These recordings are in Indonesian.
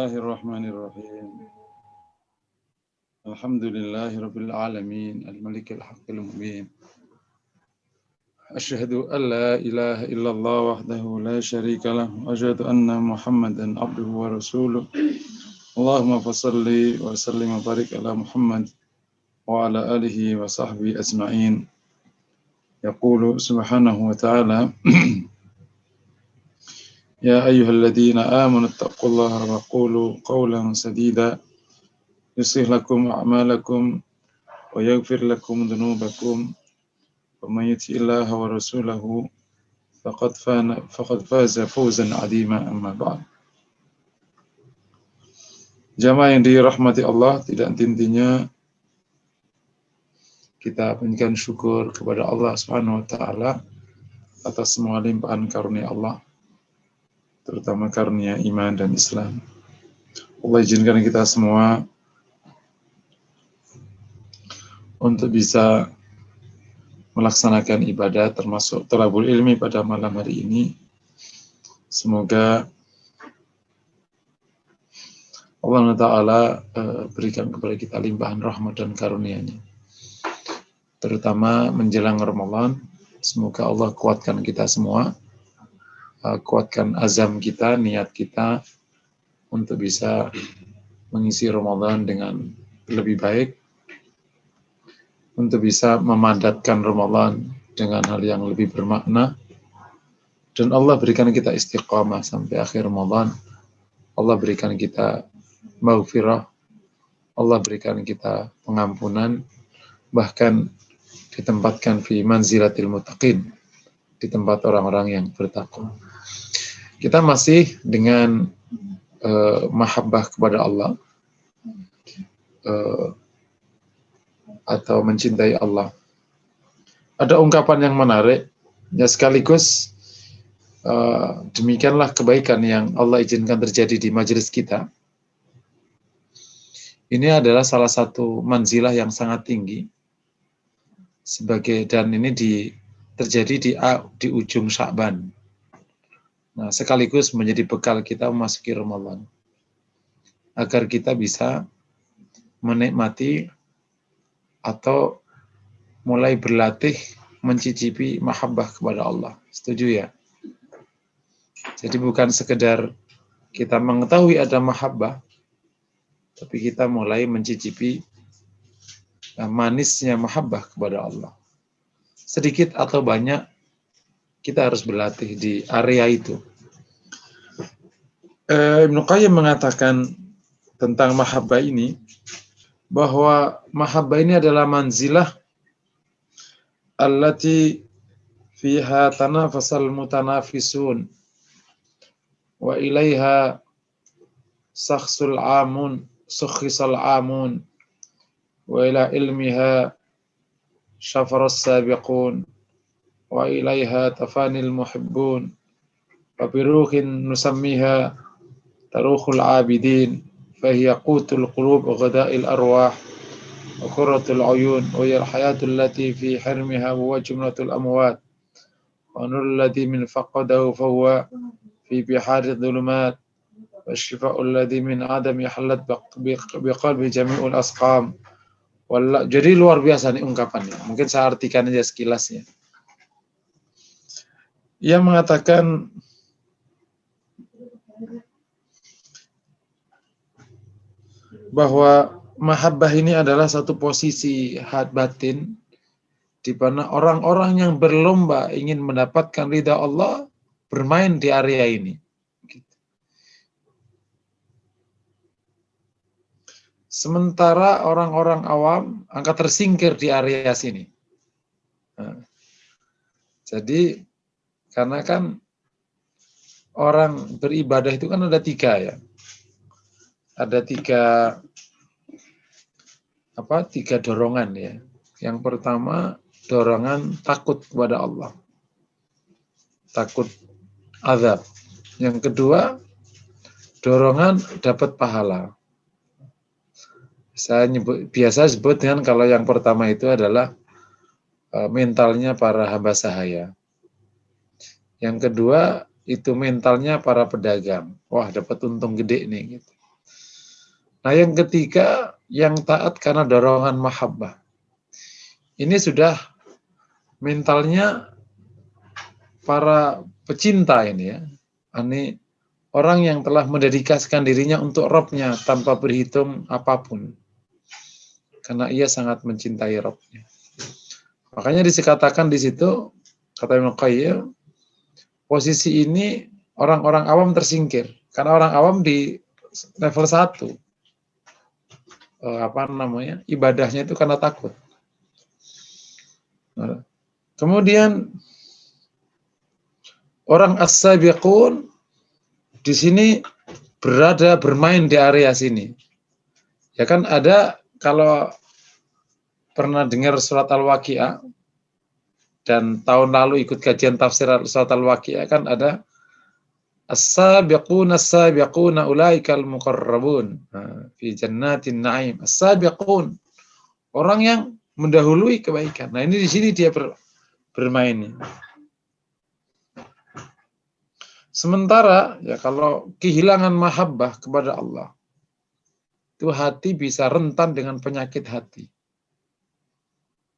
Bismillahirrahmanirrahim. Alhamdulillahirabbil alamin, al-malikil haqqil mubin. Asyhadu an la ilaha illallah wahdahu la syarika lah wa asyhadu anna Muhammadan abduhu wa rasuluh. Allahumma fashalli wa sallim wa barik ala Muhammad wa ala alihi wa sahbihi ajma'in. Yaqulu subhanahu wa ta'ala Ya ayyuhalladzina amanu taqullaha wa qulu qawlan sadida yuslih lakum a'malakum wa yaghfir lakum dhunubakum wa may yuti'illaha wa rasulahu faqad faza fawzan 'azima amma ba'd. Jamaah yang dirahmati Allah, tidak henti-hentinya kita panjatkan syukur kepada Allah Subhanahu wa taala atas semua limpahan karunia Allah, terutama karunia iman dan Islam. Allah izinkan kita semua untuk bisa melaksanakan ibadah termasuk thalabul ilmi pada malam hari ini. Semoga Allah Ta'ala berikan kepada kita limpahan rahmat dan karunia-Nya, terutama menjelang Ramadan. Semoga Allah kuatkan kita semua, kuatkan azam kita, niat kita untuk bisa mengisi Ramadan dengan lebih baik, untuk bisa memadatkan Ramadan dengan hal yang lebih bermakna, dan Allah berikan kita istiqamah sampai akhir Ramadan. Allah berikan kita maghfirah, Allah berikan kita pengampunan, bahkan ditempatkan fi manzilatil muttaqin, di tempat orang-orang yang bertakwa. Kita masih dengan mahabbah kepada Allah, atau mencintai Allah. Ada ungkapan yang menarik, ya sekaligus demikianlah kebaikan yang Allah izinkan terjadi di majelis kita. Ini adalah salah satu manzilah yang sangat tinggi, dan ini terjadi di ujung Sya'ban. Nah, sekaligus menjadi bekal kita memasuki Ramadan, agar kita bisa menikmati atau mulai berlatih mencicipi mahabbah kepada Allah. Setuju ya? Jadi bukan sekedar kita mengetahui ada mahabbah, tapi kita mulai mencicipi manisnya mahabbah kepada Allah. Sedikit atau banyak, kita harus berlatih di area itu. Ibnu Qayyim mengatakan tentang mahabbah ini, bahwa mahabbah ini adalah manzilah allati fiha tanafasal mutanafisun wa ilaiha sakhisal amun wa ila ilmiha syafaras sabiqun wa ilaiha tafanil muhibbun wa biruhin nusammiha tarukhul abidin fahiya qutul qulub wa ghada'il arwah wa qurratul uyun wa hiya al-hayatul lati fi hirmiha wa jumlatul amwat wa nurul ladzi min faqadahu fa huwa fi bihari dhulumat wa shifa'ul ladzi min adami halat biqalbi jami'ul asqam. Jadi luar biasa nih ungkapannya. Mungkin saya artikan aja sekilasnya. Ia mengatakan bahwa mahabbah ini adalah satu posisi hati batin di mana orang-orang yang berlomba ingin mendapatkan ridha Allah bermain di area ini. Sementara orang-orang awam angkat tersingkir di area sini. Nah, jadi karena kan orang beribadah itu kan ada tiga ya. Ada tiga dorongan ya. Yang pertama dorongan takut kepada Allah, takut azab. Yang kedua dorongan dapat pahala. Saya biasa sebut dengan, kalau yang pertama itu adalah mentalnya para hamba sahaya. Yang kedua itu mentalnya para pedagang. Wah, dapat untung gede nih gitu. Nah, yang ketiga, yang taat karena dorongan mahabbah. Ini sudah mentalnya para pecinta ini ya. Ini orang yang telah mendedikasikan dirinya untuk Robnya tanpa berhitung apapun. Karena ia sangat mencintai Robnya. Makanya dikatakan di situ, kata Ibnu Qayyim, posisi ini orang-orang awam tersingkir. Karena orang awam di level 1. Ibadahnya itu karena takut. Nah, kemudian orang as-sabiqun di sini bermain di area sini. Ya kan ada, kalau pernah dengar surat Al-Waqi'ah dan tahun lalu ikut kajian tafsir surat Al-Waqi'ah, kan ada as-sabiquna ulaikal muqarrabun fi jannatin na'im. As-sabiqun, orang yang mendahului kebaikan. Nah, ini di sini dia bermain. Sementara ya kalau kehilangan mahabbah kepada Allah, itu hati bisa rentan dengan penyakit hati.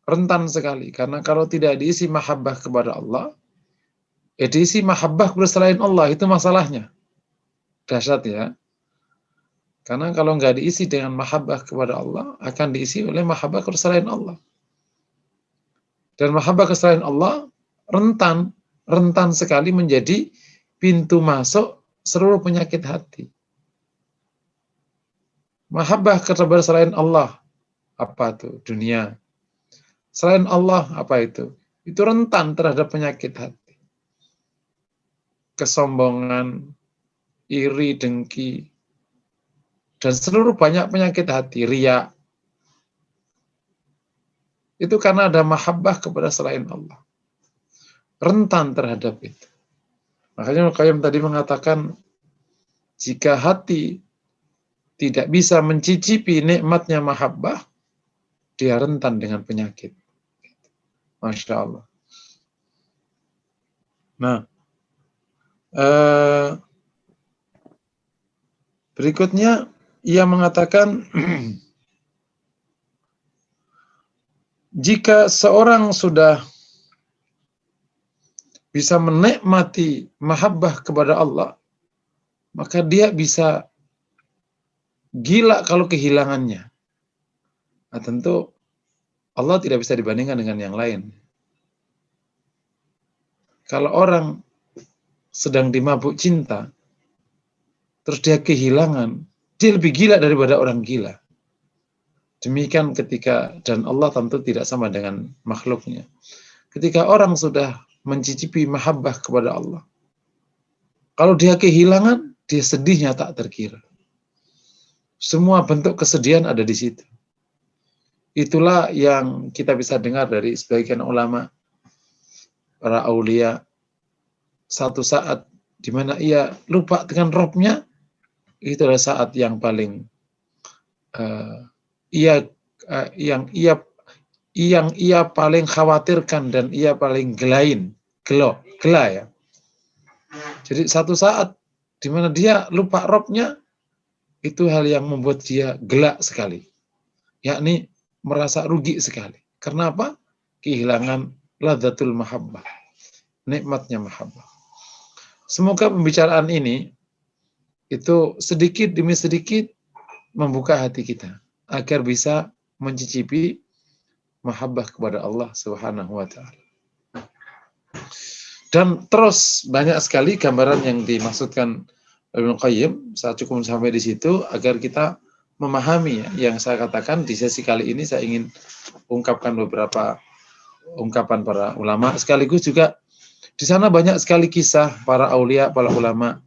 Rentan sekali, karena kalau tidak diisi mahabbah kepada Allah, diisi mahabbah kepada selain Allah, itu masalahnya. Dahsyat ya. Karena kalau nggak diisi dengan mahabbah kepada Allah, akan diisi oleh mahabbah kepada selain Allah. Dan mahabbah kepada selain Allah rentan sekali menjadi pintu masuk seluruh penyakit hati. Mahabbah kepada selain Allah, apa itu? Dunia. Selain Allah, apa itu? Itu rentan terhadap penyakit hati. Kesombongan, iri, dengki, dan seluruh banyak penyakit hati, riya. Itu karena ada mahabbah kepada selain Allah. Rentan terhadap itu. Makanya Qayyim tadi mengatakan, jika hati tidak bisa mencicipi nikmatnya mahabbah, dia rentan dengan penyakit. Masya Allah. Nah, berikutnya ia mengatakan, jika seorang sudah bisa menikmati mahabbah kepada Allah, maka dia bisa gila kalau kehilangannya. Nah, tentu Allah tidak bisa dibandingkan dengan yang lain. Kalau orang sedang dimabuk cinta, terus dia kehilangan, dia lebih gila daripada orang gila. Demikian dan Allah tentu tidak sama dengan makhluknya. Ketika orang sudah mencicipi mahabbah kepada Allah, kalau dia kehilangan, dia sedihnya tak terkira. Semua bentuk kesedihan ada di situ. Itulah yang kita bisa dengar dari sebagian ulama, para aulia, satu saat di mana ia lupa dengan Robnya, itu adalah saat yang paling yang ia paling khawatirkan dan ia paling gela ya. Jadi satu saat di mana dia lupa Robnya, itu hal yang membuat dia gelak sekali, yakni merasa rugi sekali. Karena apa? Kehilangan ladzatul mahabbah, nikmatnya mahabbah. Semoga pembicaraan ini itu sedikit demi sedikit membuka hati kita agar bisa mencicipi mahabbah kepada Allah Subhanahu wa taala. Dan terus banyak sekali gambaran yang dimaksudkan Ibnu Qayyim. Saya cukup sampai di situ agar kita memahami yang saya katakan. Di sesi kali ini saya ingin ungkapkan beberapa ungkapan para ulama, sekaligus juga di sana banyak sekali kisah para aulia, para ulama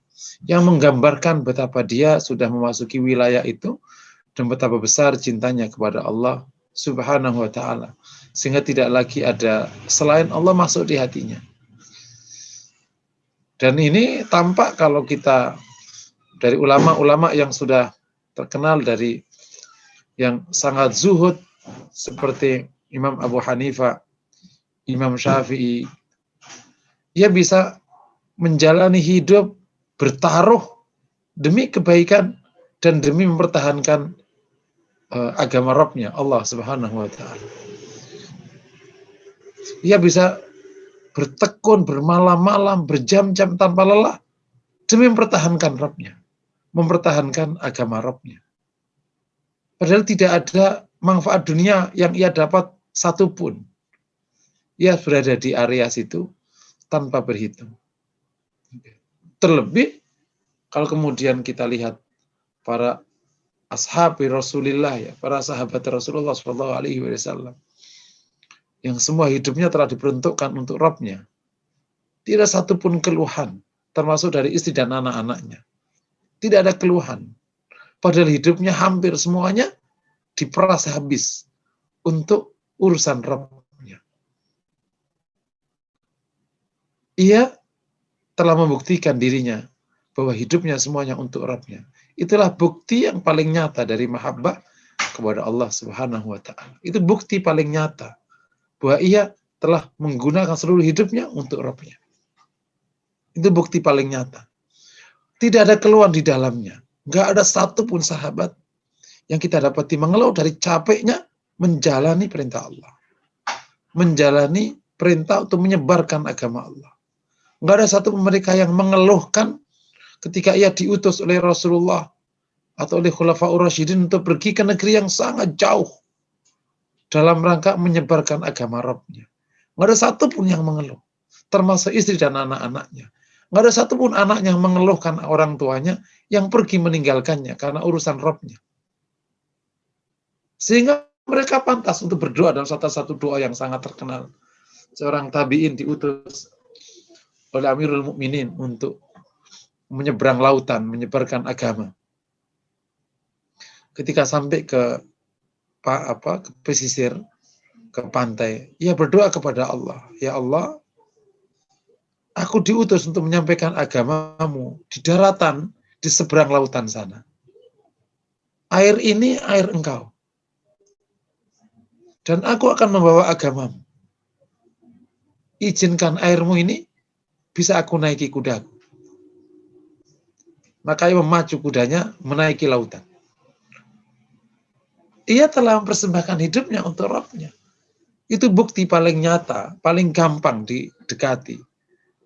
yang menggambarkan betapa dia sudah memasuki wilayah itu dan betapa besar cintanya kepada Allah Subhanahu wa taala, sehingga tidak lagi ada selain Allah masuk di hatinya. Dan ini tampak kalau kita dari ulama-ulama yang sudah terkenal, dari yang sangat zuhud seperti Imam Abu Hanifah, Imam Syafi'i, ia bisa menjalani hidup bertaruh demi kebaikan dan demi mempertahankan agama Rabb-nya Allah Subhanahu wa taala. Ia bisa bertekun bermalam-malam, berjam-jam tanpa lelah demi mempertahankan Rabb-nya, mempertahankan agama Rabb-nya. Padahal tidak ada manfaat dunia yang ia dapat satupun. Ia berada di area situ tanpa berhitung. Terlebih kalau kemudian kita lihat para ashabi Rasulullah, ya, para sahabat Rasulullah SAW, yang semua hidupnya telah diperuntukkan untuk Rabb-nya. Tidak satupun keluhan, termasuk dari istri dan anak-anaknya. Tidak ada keluhan. Padahal hidupnya hampir semuanya diperas habis untuk urusan Rabb-nya. Ia telah membuktikan dirinya bahwa hidupnya semuanya untuk Rabb-nya. Itulah bukti yang paling nyata dari mahabbah kepada Allah Subhanahu wa taala. Itu bukti paling nyata bahwa ia telah menggunakan seluruh hidupnya untuk Rabb-nya. Itu bukti paling nyata. Tidak ada keluhan di dalamnya. Nggak ada satupun sahabat yang kita dapati mengeluh dari capeknya menjalani perintah Allah. Menjalani perintah untuk menyebarkan agama Allah. Nggak ada satupun mereka yang mengeluhkan ketika ia diutus oleh Rasulullah atau oleh Khulafaur Rasyidin untuk pergi ke negeri yang sangat jauh dalam rangka menyebarkan agama Rabb-nya. Nggak ada satupun yang mengeluh, termasuk istri dan anak-anaknya. Nggak ada satupun anak yang mengeluhkan orang tuanya yang pergi meninggalkannya karena urusan Rabb-nya. Sehingga mereka pantas untuk berdoa dalam satu doa yang sangat terkenal. Seorang tabi'in diutus oleh Amirul Mukminin untuk menyeberang lautan, menyebarkan agama. Ketika sampai ke pesisir, ke pantai, ia berdoa kepada Allah, ya Allah, aku diutus untuk menyampaikan agamamu di daratan, di seberang lautan sana. Air ini air engkau. Dan aku akan membawa agamamu. Izinkan airmu ini bisa aku naiki kudaku. Maka ia memacu kudanya menaiki lautan. Ia telah mempersembahkan hidupnya untuk Rabb-nya. Itu bukti paling nyata, paling gampang didekati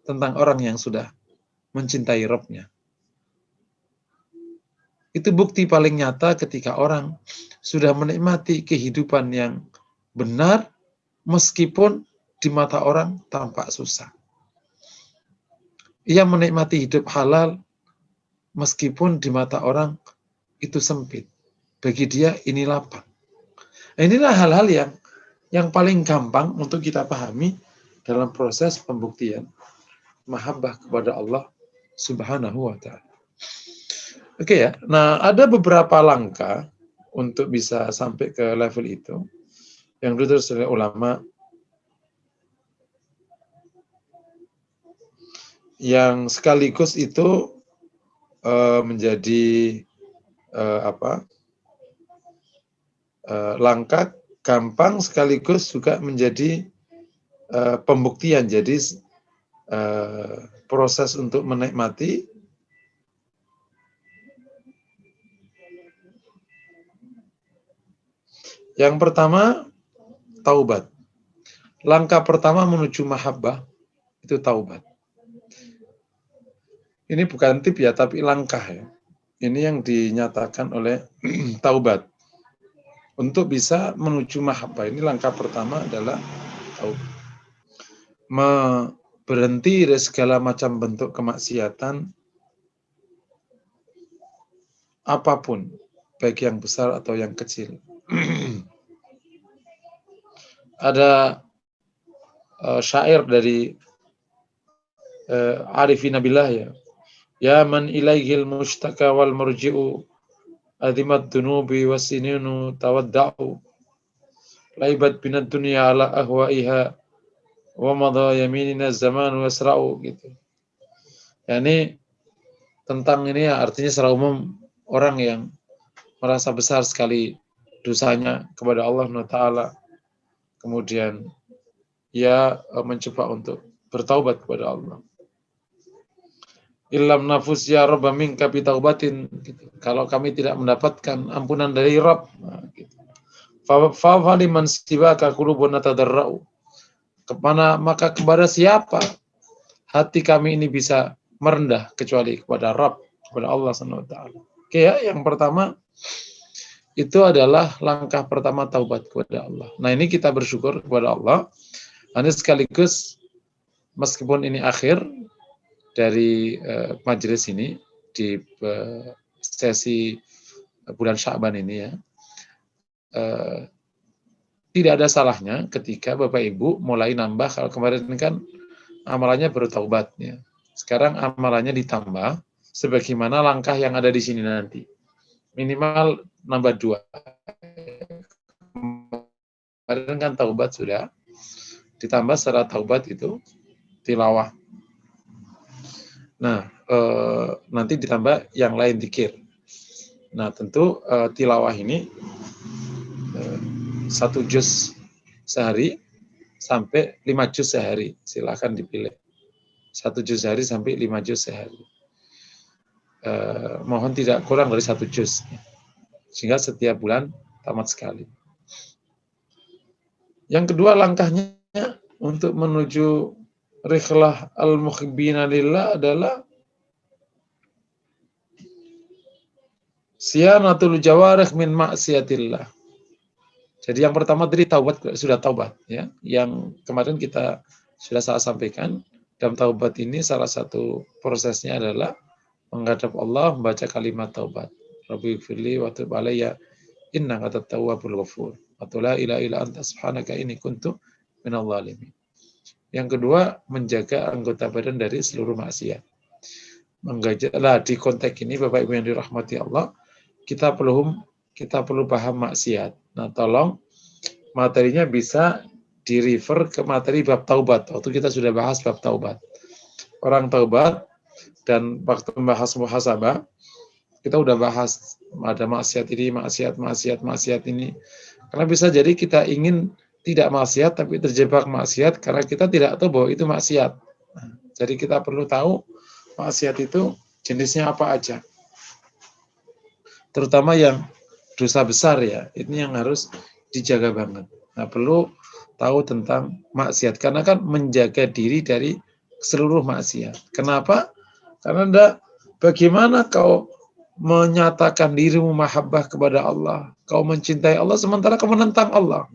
tentang orang yang sudah mencintai Rabb-nya. Itu bukti paling nyata ketika orang sudah menikmati kehidupan yang benar meskipun di mata orang tampak susah. Ia menikmati hidup halal meskipun di mata orang itu sempit. Bagi dia ini lapang. Inilah hal-hal yang paling gampang untuk kita pahami dalam proses pembuktian mahabbah kepada Allah Subhanahu wa taala. Oke ya. Nah, ada beberapa langkah untuk bisa sampai ke level itu yang ditulis oleh ulama yang sekaligus itu menjadi langkah gampang sekaligus juga menjadi pembuktian. Jadi proses untuk menikmati yang pertama taubat. Langkah pertama menuju mahabbah itu taubat. Ini bukan tip ya, tapi langkah ya. Ini yang dinyatakan oleh taubat. Untuk bisa menuju mahabbah, ini langkah pertama adalah taubat. Berhenti dari segala macam bentuk kemaksiatan apapun, baik yang besar atau yang kecil. Ada syair dari Arifin Billah ya. Ya man ilaihil mushtaka wal murji'u adimat dunubi wasininu tawadda'u laibat binad dunya ala ahwa'iha wa madha yaminina zaman wasra'u gitu. Ya, ini tentang ini ya, artinya secara umum orang yang merasa besar sekali dosanya kepada Allah Taala, kemudian ia mencoba untuk bertaubat kepada Allah. Illam nafus ya Rabba minka bitaubatin. Gitu. Kalau kami tidak mendapatkan ampunan dari Rabb. Nah, gitu. Fa'faliman siwaka qulubun tadarra'u. Kemana maka kepada siapa hati kami ini bisa merendah kecuali kepada Rabb, kepada Allah Subhanahu wa taala. Oke ya, yang pertama itu adalah langkah pertama taubat kepada Allah. Nah, ini kita bersyukur kepada Allah. Ini sekaligus meskipun ini akhir dari majelis ini di sesi bulan Sya'ban ini ya. Tidak ada salahnya ketika Bapak Ibu mulai nambah. Kalau kemarin kan amalannya baru taubat ya. Sekarang amalannya ditambah sebagaimana langkah yang ada di sini nanti. Minimal nambah 2. Kemarin kan taubat sudah. Ditambah setelah taubat itu tilawah. Nah, nanti ditambah yang lain dzikir. Nah, tentu tilawah ini 1 juz sehari sampai 5 juz sehari. Silakan dipilih. 1 juz sehari sampai 5 juz sehari. Mohon tidak kurang dari 1 juz. Sehingga setiap bulan tamat sekali. Yang kedua langkahnya untuk menuju rihlah al-muhibbina lillah adalah siyanatul jawarih min maksiatillah. Jadi yang pertama tadi taubat, sudah taubat ya. Yang kemarin kita sudah saya sampaikan, dalam taubat ini salah satu prosesnya adalah menghadap Allah membaca kalimat taubat. Rabbighfirli wa tub alayya innaka antat tawwabul ghafur. Atau la ilaha illa anta subhanaka inni kuntu minadh dhalimin. Yang kedua, menjaga anggota badan dari seluruh maksiat. Di konteks ini Bapak Ibu yang dirahmati Allah, kita perlu paham maksiat. Nah, tolong materinya bisa di-refer ke materi bab taubat. Waktu kita sudah bahas bab taubat. Orang taubat dan waktu membahas muhasabah, kita udah bahas ada maksiat ini, maksiat ini. Karena bisa jadi kita ingin tidak maksiat tapi terjebak maksiat karena kita tidak tahu bahwa itu maksiat. Nah, jadi kita perlu tahu maksiat itu jenisnya apa aja. Terutama yang dosa besar ya, ini yang harus dijaga banget. Nah, perlu tahu tentang maksiat karena kan menjaga diri dari seluruh maksiat. Kenapa? Karena bagaimana kau menyatakan dirimu mahabbah kepada Allah, kau mencintai Allah sementara kau menentang Allah.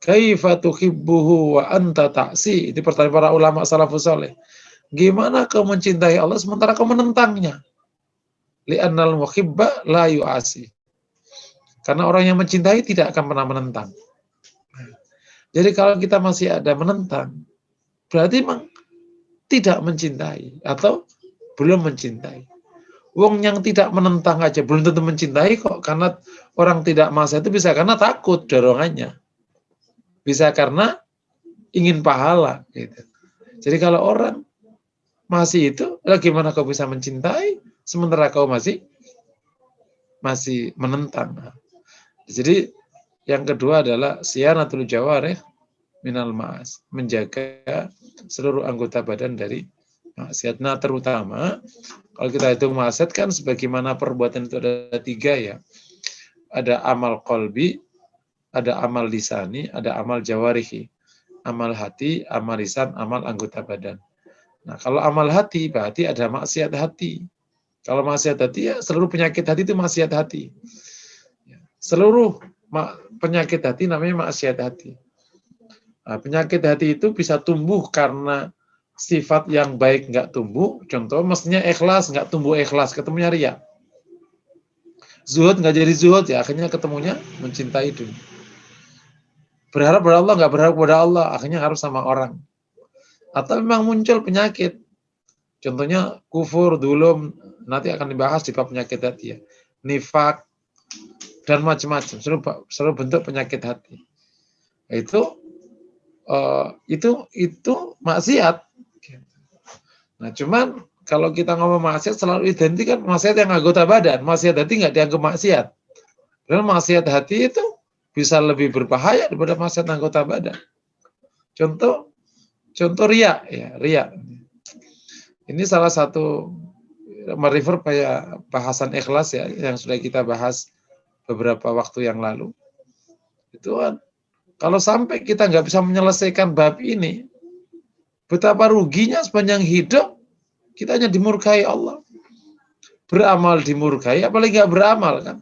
Kaifa tuhibbuhu wa anta ta'si? Itu pertanyaan para ulama salafus saleh. Gimana kau mencintai Allah sementara kau menentangnya? Li'annal muhibba la yu'asi. Karena orang yang mencintai tidak akan pernah menentang. Jadi kalau kita masih ada menentang, berarti memang tidak mencintai atau belum mencintai. Wong yang tidak menentang aja belum tentu mencintai kok. Karena orang tidak maksiat itu bisa karena takut dorongannya. Bisa karena ingin pahala. Gitu. Jadi kalau orang masih itu, gimana kau bisa mencintai sementara kau masih menentang. Jadi yang kedua adalah siyanatul jawarih minal ma'as, menjaga seluruh anggota badan dari maksiat. Nah, terutama kalau kita hitung maksiat kan sebagaimana perbuatan itu ada 3 ya. Ada amal qalbi, ada amal lisani, ada amal jawarihi. Amal hati, amal lisan, amal anggota badan. Nah, kalau amal hati berarti ada maksiat hati. Kalau maksiat hati ya seluruh penyakit hati itu maksiat hati. Seluruh penyakit hati namanya maksiat hati. Nah, penyakit hati itu bisa tumbuh karena sifat yang baik nggak tumbuh. Contoh, mestinya ikhlas nggak tumbuh ikhlas, ketemunya riya. Zuhud nggak jadi zuhud, ya akhirnya ketemunya mencintai dunia. Berharap pada Allah nggak berharap pada Allah, akhirnya harus sama orang. Atau memang muncul penyakit. Contohnya kufur, dulum, nanti akan dibahas di bab penyakit hati ya. Nifak, dan macam-macam, seluruh bentuk penyakit hati. Itu maksiat. Nah, cuman kalau kita ngomong maksiat selalu identik kan maksiat yang anggota badan, maksiat hati nggak dianggap maksiat. Karena maksiat hati itu bisa lebih berbahaya daripada maksiat anggota badan. Contoh riya, ya riya. Ini salah satu merefer pada bahasan ikhlas ya, yang sudah kita bahas beberapa waktu yang lalu. Itu kan, kalau sampai kita nggak bisa menyelesaikan bab ini, betapa ruginya sepanjang hidup kita hanya dimurkai Allah. Beramal dimurkai, apalagi nggak beramal kan.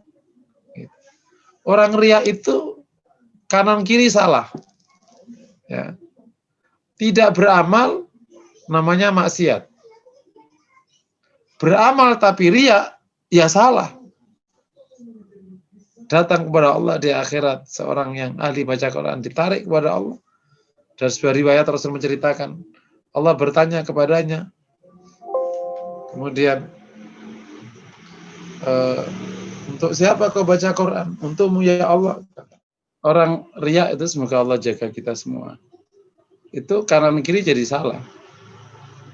Orang riya itu kanan kiri salah. Ya. Tidak beramal namanya maksiat. Beramal tapi riya, ya salah. Datang kepada Allah di akhirat, seorang yang ahli baca Quran ditarik kepada Allah. Dan sebuah riwayat Rasul menceritakan, Allah bertanya kepadanya, kemudian, untuk siapa kau baca Quran? Untukmu ya Allah. Orang riya itu semoga Allah jaga kita semua. Itu kanan kiri jadi salah.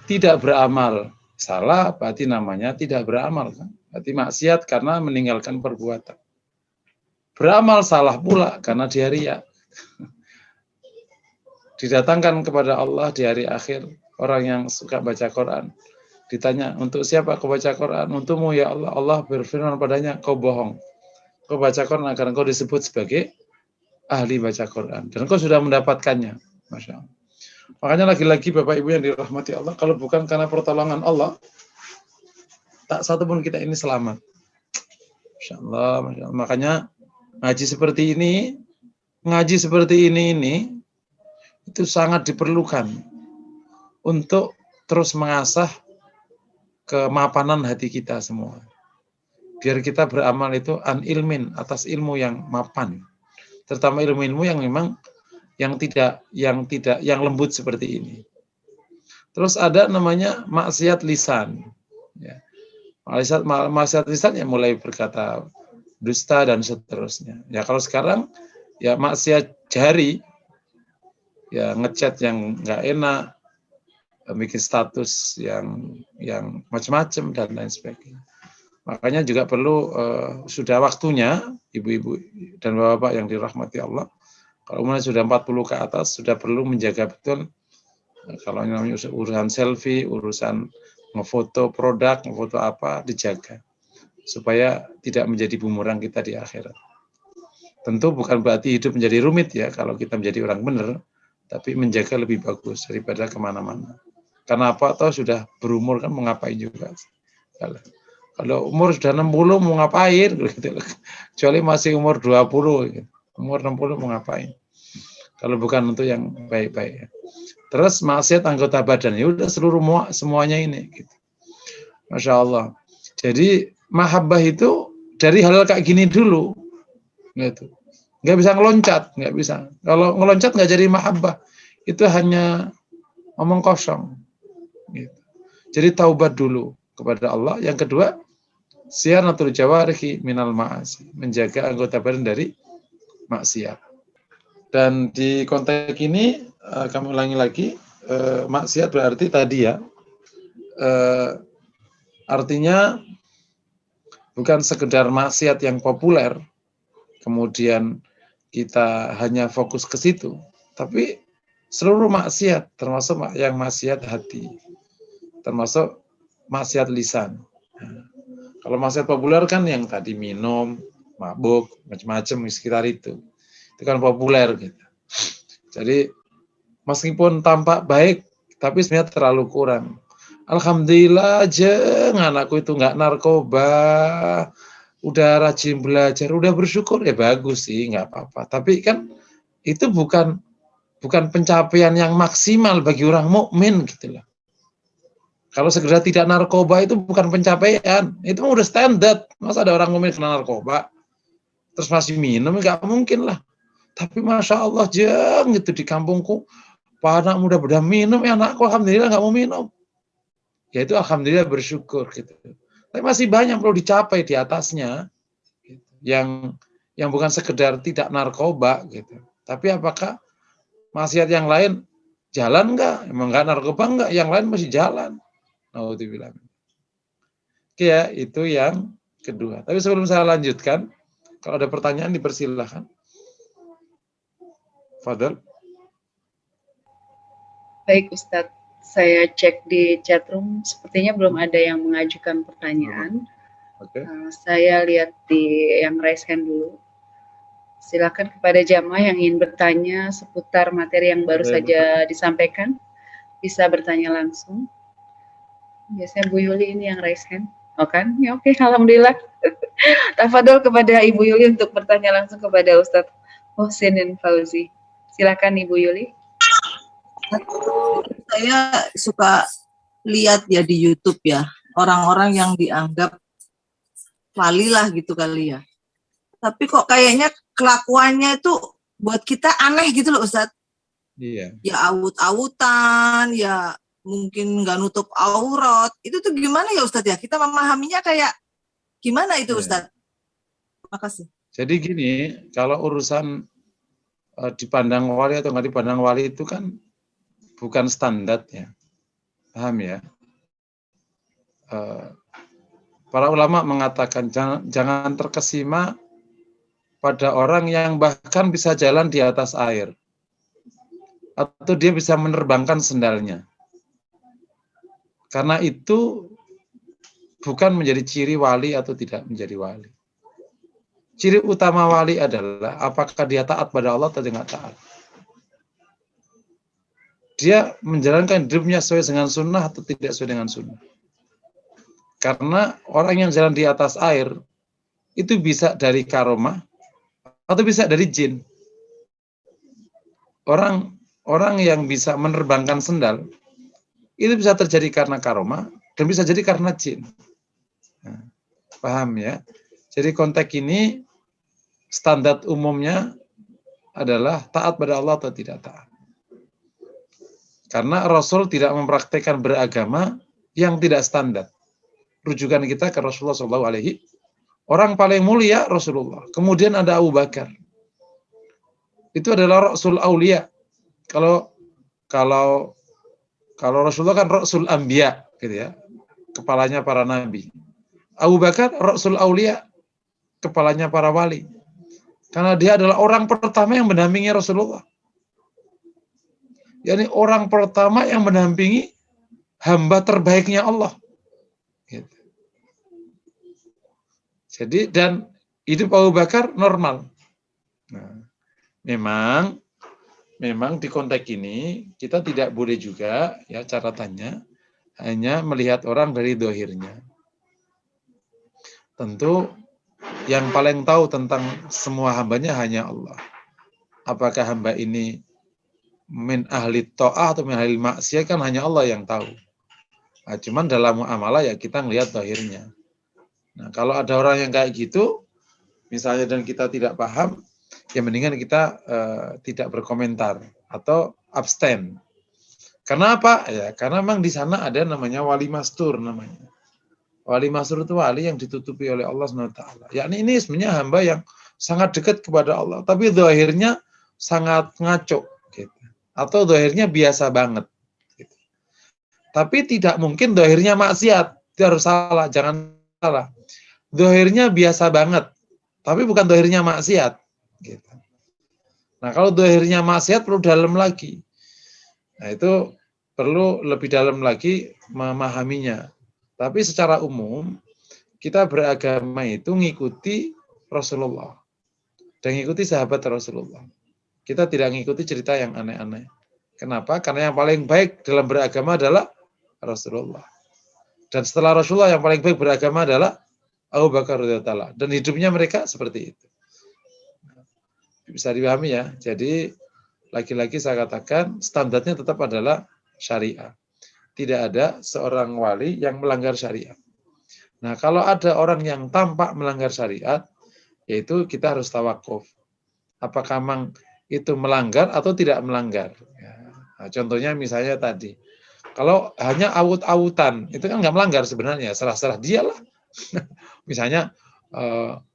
Tidak beramal salah, berarti namanya tidak beramal kan? Berarti maksiat karena meninggalkan perbuatan. Beramal salah pula karena dia riya. Didatangkan kepada Allah di hari akhir orang yang suka baca Quran. Ditanya, untuk siapa kau baca Quran? Untukmu ya Allah. Allah berfirman padanya, kau bohong. Kau baca Quran karena kau disebut sebagai ahli baca Quran. Dan kau sudah mendapatkannya. Masya Allah. Makanya lagi-lagi Bapak Ibu yang dirahmati Allah, kalau bukan karena pertolongan Allah, tak satu pun kita ini selamat. Masya Allah, Masya Allah. Makanya ngaji seperti ini itu sangat diperlukan untuk terus mengasah kemapanan hati kita semua. Biar kita beramal itu an ilmin, atas ilmu yang mapan. Terutama ilmu-ilmu yang memang yang lembut seperti ini. Terus ada namanya maksiat lisan. Ya. Maksiat lisan yang mulai berkata dusta dan seterusnya. Ya kalau sekarang ya maksiat jari, ya ngechat yang nggak enak, bikin status yang macam-macam dan lain sebagainya. Makanya juga perlu sudah waktunya ibu-ibu dan bapak-bapak yang dirahmati Allah, kalau umurnya sudah 40 ke atas sudah perlu menjaga betul kalau namanya urusan selfie, urusan ngefoto produk, ngefoto apa dijaga supaya tidak menjadi bumerang kita di akhirat. Tentu bukan berarti hidup menjadi rumit ya kalau kita menjadi orang benar, tapi menjaga lebih bagus daripada kemana-mana. Karena apa? Atau sudah berumur kan mau ngapain juga. Kalau umur sudah 60 mau ngapain? Kecuali masih umur 20, umur 60 mau ngapain? Kalau bukan untuk yang baik-baik. Terus maksiat anggota badan, ya udah semuanya ini. Gitu. Masya Allah. Jadi mahabbah itu dari hal kayak gini dulu. Gitu. Nggak bisa ngeloncat, nggak bisa. Kalau ngeloncat nggak jadi mahabbah. Itu hanya omong kosong. Gitu. Jadi taubat dulu kepada Allah. Yang kedua, siyanatul jawarihi minal ma'asi, menjaga anggota badan dari maksiat. Dan di konteks ini kami ulangi lagi, maksiat berarti tadi ya, artinya bukan sekedar maksiat yang populer, kemudian kita hanya fokus ke situ, tapi seluruh maksiat, termasuk yang maksiat hati, termasuk maksiat lisan. Kalau maksiat populer kan yang tadi minum, mabuk, macam-macam di sekitar itu kan populer gitu. Jadi meskipun tampak baik, tapi sebenarnya terlalu kurang. Alhamdulillah aja anakku itu nggak narkoba, udah rajin belajar, udah bersyukur ya bagus sih, nggak apa-apa. Tapi kan itu bukan pencapaian yang maksimal bagi orang mukmin gitu loh. Kalau segera tidak narkoba itu bukan pencapaian, itu udah standar. Masa ada orang mukmin kena narkoba, terus masih minum, nggak mungkin lah. Tapi Masya Allah jeng gitu di kampungku, Pak anak muda udah minum, ya anakku alhamdulillah nggak mau minum. Ya itu alhamdulillah bersyukur gitu. Tapi masih banyak perlu dicapai di atasnya, gitu. Yang bukan sekedar tidak narkoba gitu. Tapi apakah maksiat yang lain jalan nggak? Emang nggak narkoba nggak? Yang lain masih jalan. Alhamdulillah. Oke ya, itu yang kedua. Tapi sebelum saya lanjutkan, kalau ada pertanyaan dipersilahkan. Fadal. Baik Ustadz, Saya cek di chatroom, sepertinya belum ada yang mengajukan pertanyaan. Oke. Saya lihat di yang raise hand dulu. Silakan kepada jamaah yang ingin bertanya seputar materi yang baru saja disampaikan, bisa bertanya langsung. Biasanya Bu Yuli ini yang raise hand. Oh kan? Ya oke, alhamdulillah. Tafadhol kepada Ibu Yuli untuk bertanya langsung kepada Ustadz Muhsin Fauzi. Silakan Ibu Yuli. Saya suka lihat ya di YouTube ya, orang-orang yang dianggap wali lah gitu kali ya. Tapi kok kayaknya kelakuannya itu buat kita aneh gitu loh Ustadz. Iya. Ya awut-awutan, ya mungkin nggak nutup aurat. Itu tuh gimana ya Ustadz ya? Kita memahaminya kayak gimana itu Ustadz? Makasih. Jadi gini, kalau urusan dipandang wali atau nggak dipandang wali itu kan bukan standar ya, paham ya? Para ulama mengatakan jangan terkesima pada orang yang bahkan bisa jalan di atas air, atau dia bisa menerbangkan sendalnya. Karena itu bukan menjadi ciri wali atau tidak menjadi wali. Ciri utama wali adalah apakah dia taat pada Allah atau tidak taat. Dia menjalankan hidupnya sesuai dengan sunnah atau tidak sesuai dengan sunnah. Karena orang yang jalan di atas air itu bisa dari karomah atau bisa dari jin. Orang yang bisa menerbangkan sendal itu bisa terjadi karena karomah dan bisa jadi karena jin. Nah, paham ya? Jadi konteks ini standar umumnya adalah taat pada Allah atau tidak taat. Karena Rasul tidak mempraktikkan beragama yang tidak standar. Rujukan kita ke Rasulullah SAW. Orang paling mulia Rasulullah. Kemudian ada Abu Bakar. Itu adalah Rasul Aulia. Kalau Rasulullah kan Rasul Anbiya, gitu ya. Kepalanya para nabi. Abu Bakar Rasul Aulia, kepalanya para wali. Karena dia adalah orang pertama yang mendampingi Rasulullah. yakni orang pertama yang mendampingi hamba terbaiknya Allah. Gitu. Jadi dan hidup Abu Bakar normal. Nah, memang di konteks ini kita tidak boleh juga ya catatannya hanya melihat orang dari dohirnya. Tentu yang paling tahu tentang semua hambanya hanya Allah. Apakah hamba ini min ahli ta'ah atau min ahli maksiat kan hanya Allah yang tahu. Nah, cuman dalam muamalah ya kita ngelihat dohirnya. Nah, kalau ada orang yang kayak gitu, misalnya dan kita tidak paham, ya mendingan kita tidak berkomentar atau abstain. Karena apa? Ya, karena memang di sana ada namanya wali mastur namanya. Wali mastur itu wali yang ditutupi oleh Allah SWT. Yakni ini sebenarnya hamba yang sangat dekat kepada Allah, tapi dohirnya sangat ngaco. Gitu. Atau dohirnya biasa banget. Gitu. Tapi tidak mungkin dohirnya maksiat. Itu harus salah, jangan salah. Dohirnya biasa banget, tapi bukan dohirnya maksiat. Gitu. Nah kalau dohirnya maksiat perlu dalam lagi. Nah itu perlu lebih dalam lagi memahaminya. Tapi secara umum kita beragama itu ngikuti Rasulullah dan ngikuti sahabat Rasulullah. Kita tidak ngikuti cerita yang aneh-aneh. Kenapa? Karena yang paling baik dalam beragama adalah Rasulullah. Dan setelah Rasulullah yang paling baik beragama adalah Abu Bakar radhiyallahu dan hidupnya mereka seperti itu. Bisa dipahami ya. Jadi lagi-lagi saya katakan standarnya tetap adalah syariah. Tidak ada seorang wali yang melanggar syariat. Nah, kalau ada orang yang tampak melanggar syariat, yaitu kita harus tawakuf. Apakah memang itu melanggar atau tidak melanggar? Ya. Nah, contohnya misalnya tadi, kalau hanya awut-awutan, itu kan nggak melanggar sebenarnya, serah-serah dialah. Misalnya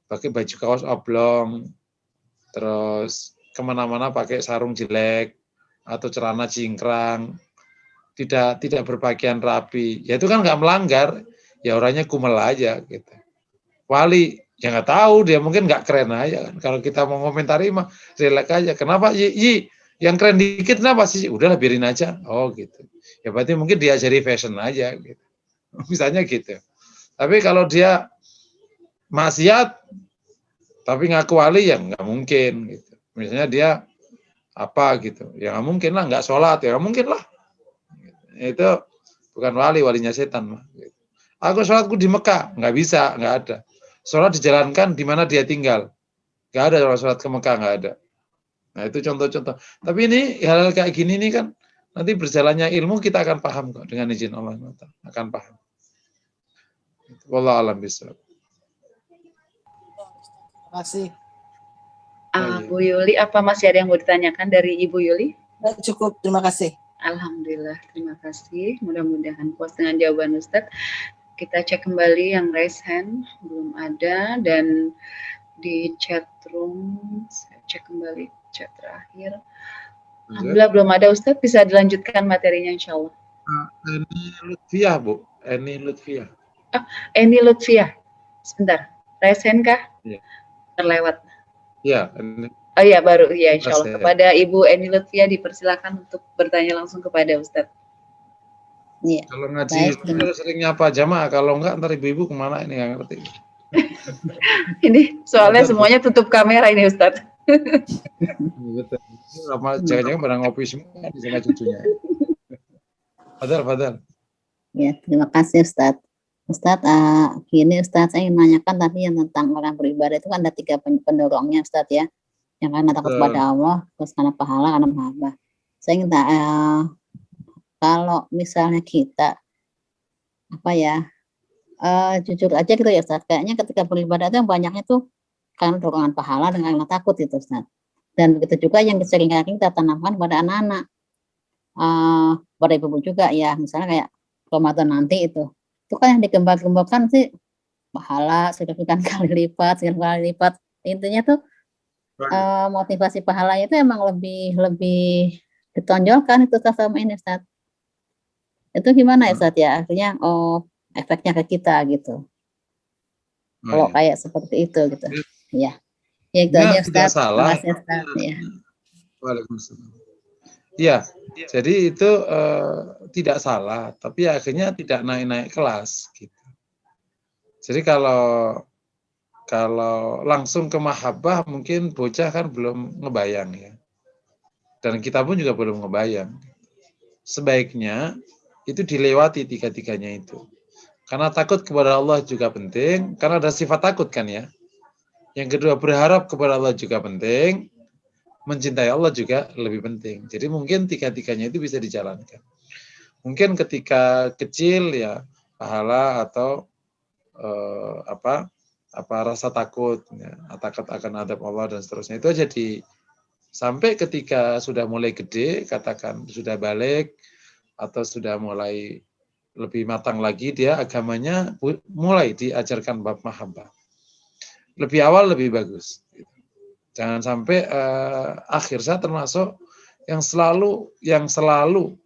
pakai baju kaos oblong, terus kemana-mana pakai sarung jelek atau celana cingkrang, tidak berpakaian rapi, ya itu kan nggak melanggar, ya orangnya kumel aja gitu. Wali ya nggak tahu, dia mungkin nggak keren aja kan. Kalau kita mau komentari mah relax aja. Kenapa? Yi Yang keren dikit kenapa sih? Udahlah biarin aja. Oh gitu. Ya berarti mungkin diajari fashion aja gitu. Misalnya gitu. Tapi kalau dia maksiat tapi ngaku wali ya nggak mungkin gitu. Misalnya dia apa gitu. Ya nggak mungkin lah, nggak sholat ya nggak mungkin lah. Itu bukan wali, walinya setan mah. Gitu. Aku sholatku di Mekah, nggak bisa, nggak ada. Sholat dijalankan di mana dia tinggal. Nggak ada orang sholat ke Mekah, nggak ada. Nah itu contoh-contoh. Tapi ini hal-hal kayak gini nih kan nanti berjalannya ilmu kita akan paham kok dengan izin Allah akan paham. Wallahu a'lam bishawab. Terima kasih. Bu Yuli, apa masih ada yang mau ditanyakan dari Ibu Yuli? Cukup, terima kasih. Alhamdulillah, terima kasih. Mudah-mudahan puas dengan jawaban Ustadz. Kita cek kembali yang raise hand, belum ada. Dan di chat room, saya cek kembali chat terakhir. Alhamdulillah belum ada Ustadz, bisa dilanjutkan materinya insya Allah. Eni Lutfiah, Bu. Eni Lutfiah. Eni Lutfiah. Sebentar, raise hand kah? Iya. Terlewat. Iya. Oh iya, baru. Ya, insya Allah. Kepada Ibu Eni Lutfiah dipersilakan untuk bertanya langsung kepada Ustadz. Iya. Kalau ngaji sering nyapa jamaah, kalau enggak ntar ibu-ibu kemana ini nggak ngerti. Ini soalnya semuanya tutup kamera ini Ustadz. Betul. Jangan-jangan pada ngopi semua di sana cucunya. Fadal. Ya, terima kasih Ustadz. Ustadz, gini Ustadz, saya ingin menanyakan tadi yang tentang orang beribadah itu kan ada 3 pendorongnya Ustadz ya. Yang karena takut pada Allah, terus karena pahala, karena mahabbah. Saya ingin kalau misalnya kita jujur aja gitu ya Ustadz, kayaknya ketika beribadah itu yang banyaknya tuh karena dorongan pahala dan karena takut itu Ustadz. Dan begitu juga yang seringkali kita tanamkan pada anak-anak, pada ibu juga ya, misalnya kayak Ramadan nanti itu kan yang digembar-gemborkan sih pahala sekian kali lipat. Intinya tuh motivasi pahalanya itu emang lebih ditonjolkan itu sama ini Ustadz. Itu gimana ya Ustadz ya? Artinya efeknya ke kita gitu. Kalau kayak seperti itu gitu. Ya. Ya itu aja Ustadz. Terima kasih Ustadz ya. Waalaikumsalam. Ya, jadi itu tidak salah, tapi akhirnya tidak naik-naik kelas gitu. Jadi kalau langsung ke mahabbah mungkin bocah kan belum ngebayang ya. Dan kita pun juga belum ngebayang. Sebaiknya itu dilewati 3-tiganya itu. Karena takut kepada Allah juga penting, karena ada sifat takut kan ya. Yang kedua berharap kepada Allah juga penting, mencintai Allah juga lebih penting. Jadi mungkin 3-tiganya itu bisa dijalankan. Mungkin ketika kecil ya pahala atau rasa takut, ya, takut akan adab Allah dan seterusnya itu aja sampai ketika sudah mulai gede, katakan sudah balik atau sudah mulai lebih matang lagi, dia agamanya mulai diajarkan bab mahabbah. Lebih awal lebih bagus. Jangan sampai akhir saya termasuk yang selalu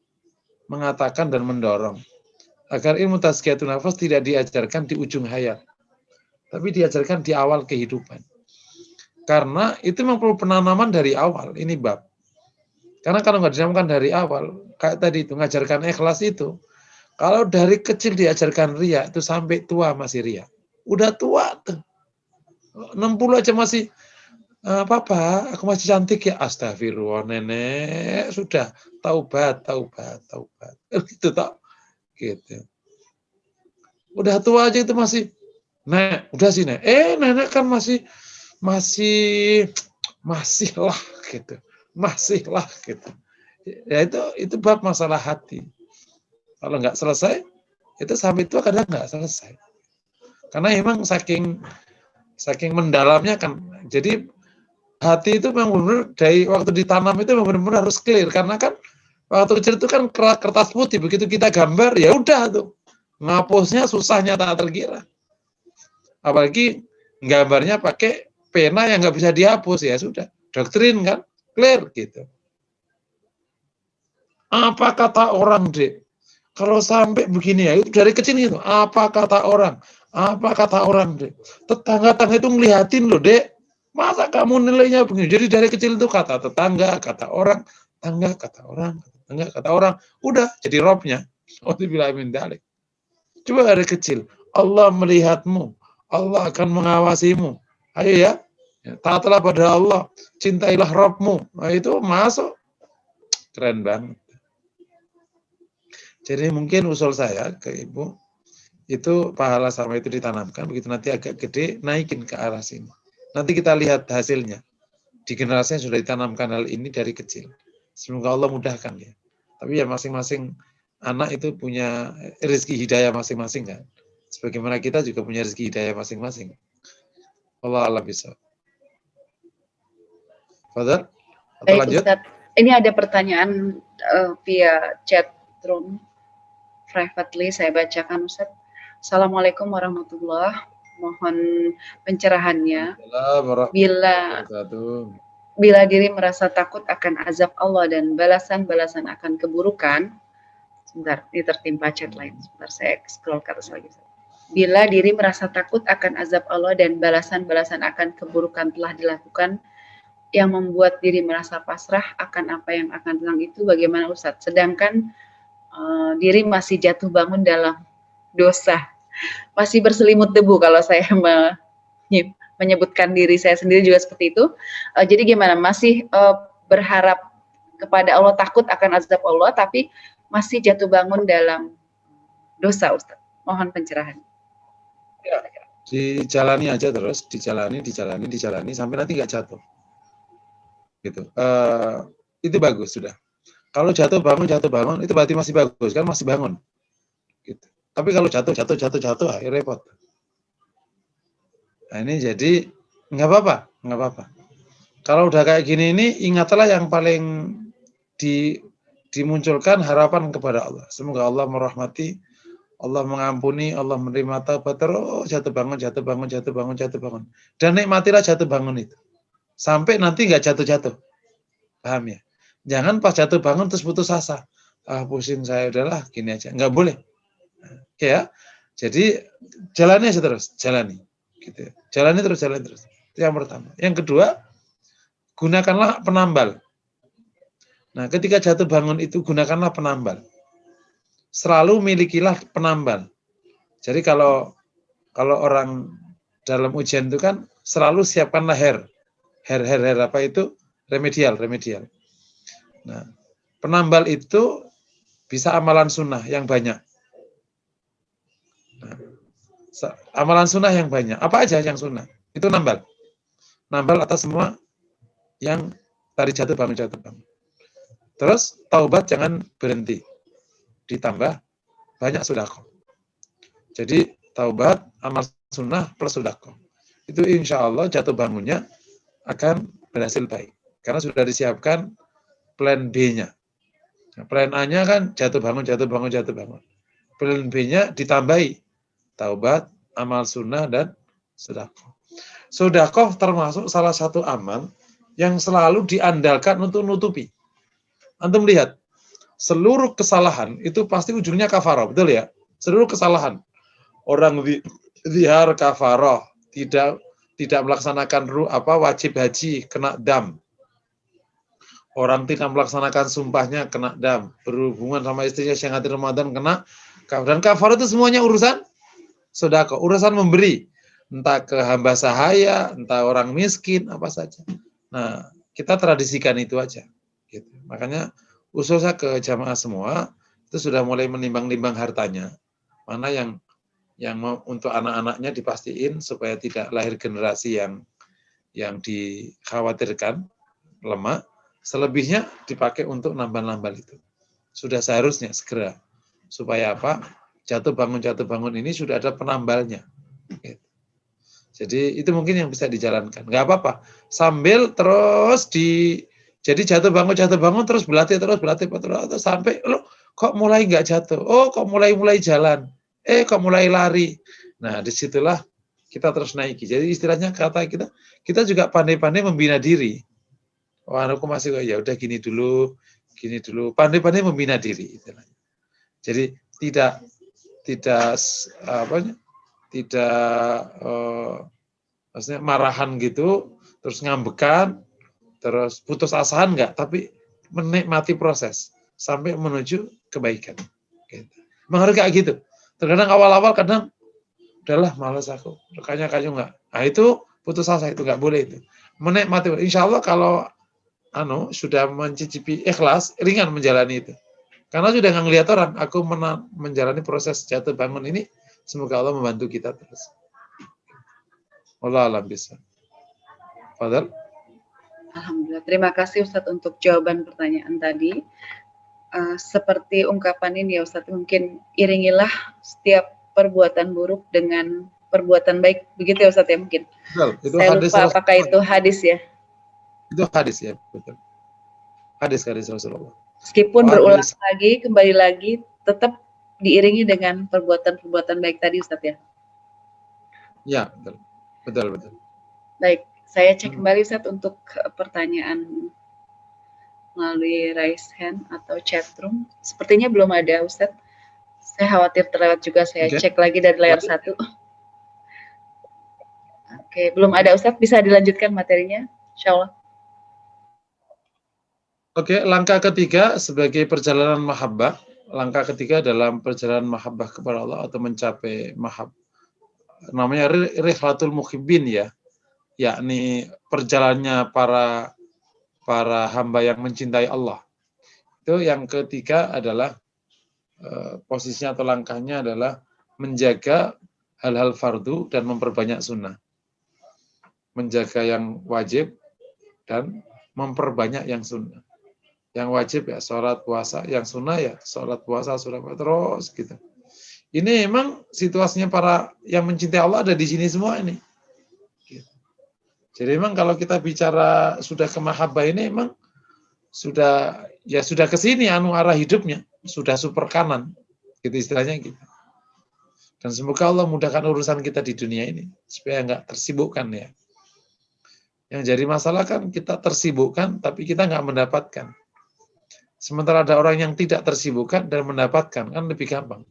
mengatakan dan mendorong agar ilmu tazkiyatun nafas tidak diajarkan di ujung hayat, tapi diajarkan di awal kehidupan. Karena itu memang perlu penanaman dari awal, ini bab. Karena kalau nggak ditanamkan dari awal, kayak tadi itu ngajarkan ikhlas itu, kalau dari kecil diajarkan riya itu sampai tua masih riya. Udah tua tuh, 60 aja masih Papa, aku masih cantik ya. Astagfirullah, nenek sudah taubat. Gitu tak? Gitu. Udah tua aja itu masih, nek, udah sih nek. Nenek kan masih lah gitu. Masih lah gitu. Ya itu bab masalah hati. Kalau nggak selesai, itu sampai tua kadang nggak selesai. Karena emang saking mendalamnya kan. Jadi hati itu memang benar dari waktu ditanam itu memang benar harus clear, karena kan waktu kecil itu kan kertas putih, begitu kita gambar ya udah tuh ngapusnya susahnya tak terkira. Apalagi gambarnya pakai pena yang nggak bisa dihapus, ya sudah doktrin kan clear gitu. Apa kata orang Dek? Kalau sampai begini ya, itu dari kecil itu apa kata orang? Apa kata orang Dek? Tetangga-tetangga itu ngeliatin loh Dek. Masa kamu nilainya begini? Jadi dari kecil itu kata tetangga, kata orang, tangga, kata orang, tangga, kata orang, udah jadi robnya. Alhamdulillah min dzalik. Coba dari kecil, Allah melihatmu, Allah akan mengawasimu. Ayo ya, taatlah pada Allah, cintailah Rabbmu. Nah, itu masuk. Keren banget. Jadi mungkin usul saya ke Ibu, itu pahala sama itu ditanamkan, begitu nanti agak gede, naikin ke arah sini. Nanti kita lihat hasilnya. Di generasi yang sudah ditanamkan hal ini dari kecil. Semoga Allah mudahkan ya. Tapi ya masing-masing anak itu punya rezeki hidayah masing-masing kan. Sebagaimana kita juga punya rezeki hidayah masing-masing. Allah Allah bisa. Fadhal? Atau Baik lanjut? Ustaz, ini ada pertanyaan via chat room privately, saya bacakan Ustaz. Assalamualaikum warahmatullahi wabarakatuh. Mohon pencerahannya. Bila diri merasa takut akan azab Allah dan balasan-balasan akan keburukan, sebentar, ini tertimpa chat lain. Sebentar, saya scroll ke atas lagi. Bila diri merasa takut akan azab Allah dan balasan-balasan akan keburukan telah dilakukan, yang membuat diri merasa pasrah akan apa yang akan datang itu bagaimana Ustadz? Sedangkan diri masih jatuh bangun dalam dosa, masih berselimut debu kalau saya menyebutkan diri saya sendiri juga seperti itu. Jadi gimana? Masih berharap kepada Allah, takut akan azab Allah, tapi masih jatuh bangun dalam dosa, Ustaz. Mohon pencerahan. Ya, dijalani aja terus, dijalani sampai nanti nggak jatuh. Gitu. Itu bagus sudah. Kalau jatuh bangun itu berarti masih bagus kan, masih bangun. Gitu. Tapi kalau jatuh, repot. Nah, ini jadi nggak apa-apa. Kalau udah kayak gini ini, ingatlah yang paling dimunculkan harapan kepada Allah. Semoga Allah merahmati, Allah mengampuni, Allah menerima taubat, terus jatuh bangun. Dan nikmatilah jatuh bangun itu. Sampai nanti nggak jatuh-jatuh. Paham ya? Jangan pas jatuh bangun terus putus asa. Pusing saya, udahlah gini aja. Nggak boleh. Ya. Jadi jalani aja terus, jalani. Gitu. Jalani terus. Itu yang pertama. Yang kedua, gunakanlah penambal. Nah, ketika jatuh bangun itu gunakanlah penambal. Selalu milikilah penambal. Jadi kalau orang dalam ujian itu kan selalu siapkanlah hair apa itu? Remedial. Nah, penambal itu bisa amalan sunnah yang banyak. Nah, amalan sunnah yang banyak. Apa aja yang sunnah? Itu nambal. Nambal atas semua yang tadi jatuh bangun. Terus taubat jangan berhenti. Ditambah banyak sedekah. Jadi taubat, amal sunnah plus sedekah. Itu insya Allah jatuh bangunnya akan berhasil baik. Karena sudah disiapkan plan B-nya. Nah, plan A-nya kan jatuh bangun. Plan B-nya ditambahi taubat, amal sunnah, dan sedekah. Sedekah termasuk salah satu amal yang selalu diandalkan untuk nutupi. Antum lihat, seluruh kesalahan itu pasti ujungnya kafarah, betul ya? Seluruh kesalahan. Orang zihar kafarah, tidak melaksanakan wajib haji, kena dam. Orang tidak melaksanakan sumpahnya, kena dam. Berhubungan sama istrinya siang hari Ramadan, kena. Dan kafarah itu semuanya urusan sedekah, urusan memberi. Entah ke hamba sahaya, entah orang miskin, apa saja. Nah, kita tradisikan itu aja. Gitu. Makanya usul saya ke jamaah semua, itu sudah mulai menimbang-nimbang hartanya. Mana yang mau untuk anak-anaknya dipastiin supaya tidak lahir generasi yang dikhawatirkan lemah. Selebihnya dipakai untuk nambal-nambal itu. Sudah seharusnya segera. Supaya apa? Jatuh bangun ini sudah ada penambalnya. Gitu. Jadi itu mungkin yang bisa dijalankan. Nggak apa-apa. Sambil terus jadi jatuh bangun terus berlatih terus sampai kok mulai nggak jatuh. Oh, kok mulai jalan. Kok mulai lari. Nah, disitulah kita terus naiki. Jadi istilahnya kata kita juga pandai-pandai membina diri. Wah, aku masih kok ya udah gini dulu. Pandai-pandai membina diri. Istilahnya. Jadi tidak maksudnya marahan gitu terus ngambekan, terus putus asahan enggak, tapi menikmati proses sampai menuju kebaikan. Gitu. Memang harus kayak gitu. Terkadang awal-awal kadang udahlah malas aku, rekannya kayu enggak. Nah itu putus asa, itu enggak boleh itu. Menikmati, insya Allah kalau sudah mencicipi ikhlas, ringan menjalani itu. Karena sudah nggak ngelihat orang, aku menjalani proses jatuh bangun ini, semoga Allah membantu kita terus. Allah alam bisa. Fadal. Alhamdulillah. Terima kasih Ustadz untuk jawaban pertanyaan tadi. Seperti ungkapan ini ya Ustadz, mungkin iringilah setiap perbuatan buruk dengan perbuatan baik. Begitu ya Ustadz ya mungkin. Betul. Itu saya hadis lupa apakah itu hadis ya. Itu hadis ya, betul. Hadis Rasulullah. Meskipun berulang lagi, kembali lagi, tetap diiringi dengan perbuatan-perbuatan baik tadi Ustadz ya. Ya, betul. Baik, saya cek kembali Ustadz untuk pertanyaan melalui raise hand atau chat room. Sepertinya belum ada Ustadz. Saya khawatir terlewat juga, saya cek lagi dari layar 1. Oke, belum ada Ustadz, bisa dilanjutkan materinya, insya Allah. Oke, langkah ketiga sebagai perjalanan mahabbah. Langkah ketiga dalam perjalanan mahabbah kepada Allah atau mencapai mahabbah. Namanya rihlatul muhibbin ya. Yakni perjalanannya para hamba yang mencintai Allah. Itu yang ketiga adalah posisinya atau langkahnya adalah menjaga hal-hal fardu dan memperbanyak sunnah. Menjaga yang wajib dan memperbanyak yang sunnah. Yang wajib ya sholat puasa, yang sunnah ya sholat puasa, terus gitu. Ini memang situasinya para yang mencintai Allah ada di sini semua ini. Gitu. Jadi memang kalau kita bicara sudah ke mahabbah ini memang sudah ke sini arah hidupnya, sudah super kanan, gitu istilahnya gitu. Dan semoga Allah mudahkan urusan kita di dunia ini supaya nggak tersibukkan ya. Yang jadi masalah kan kita tersibukkan tapi kita nggak mendapatkan. Sementara ada orang yang tidak tersibukkan dan mendapatkan, kan lebih gampang.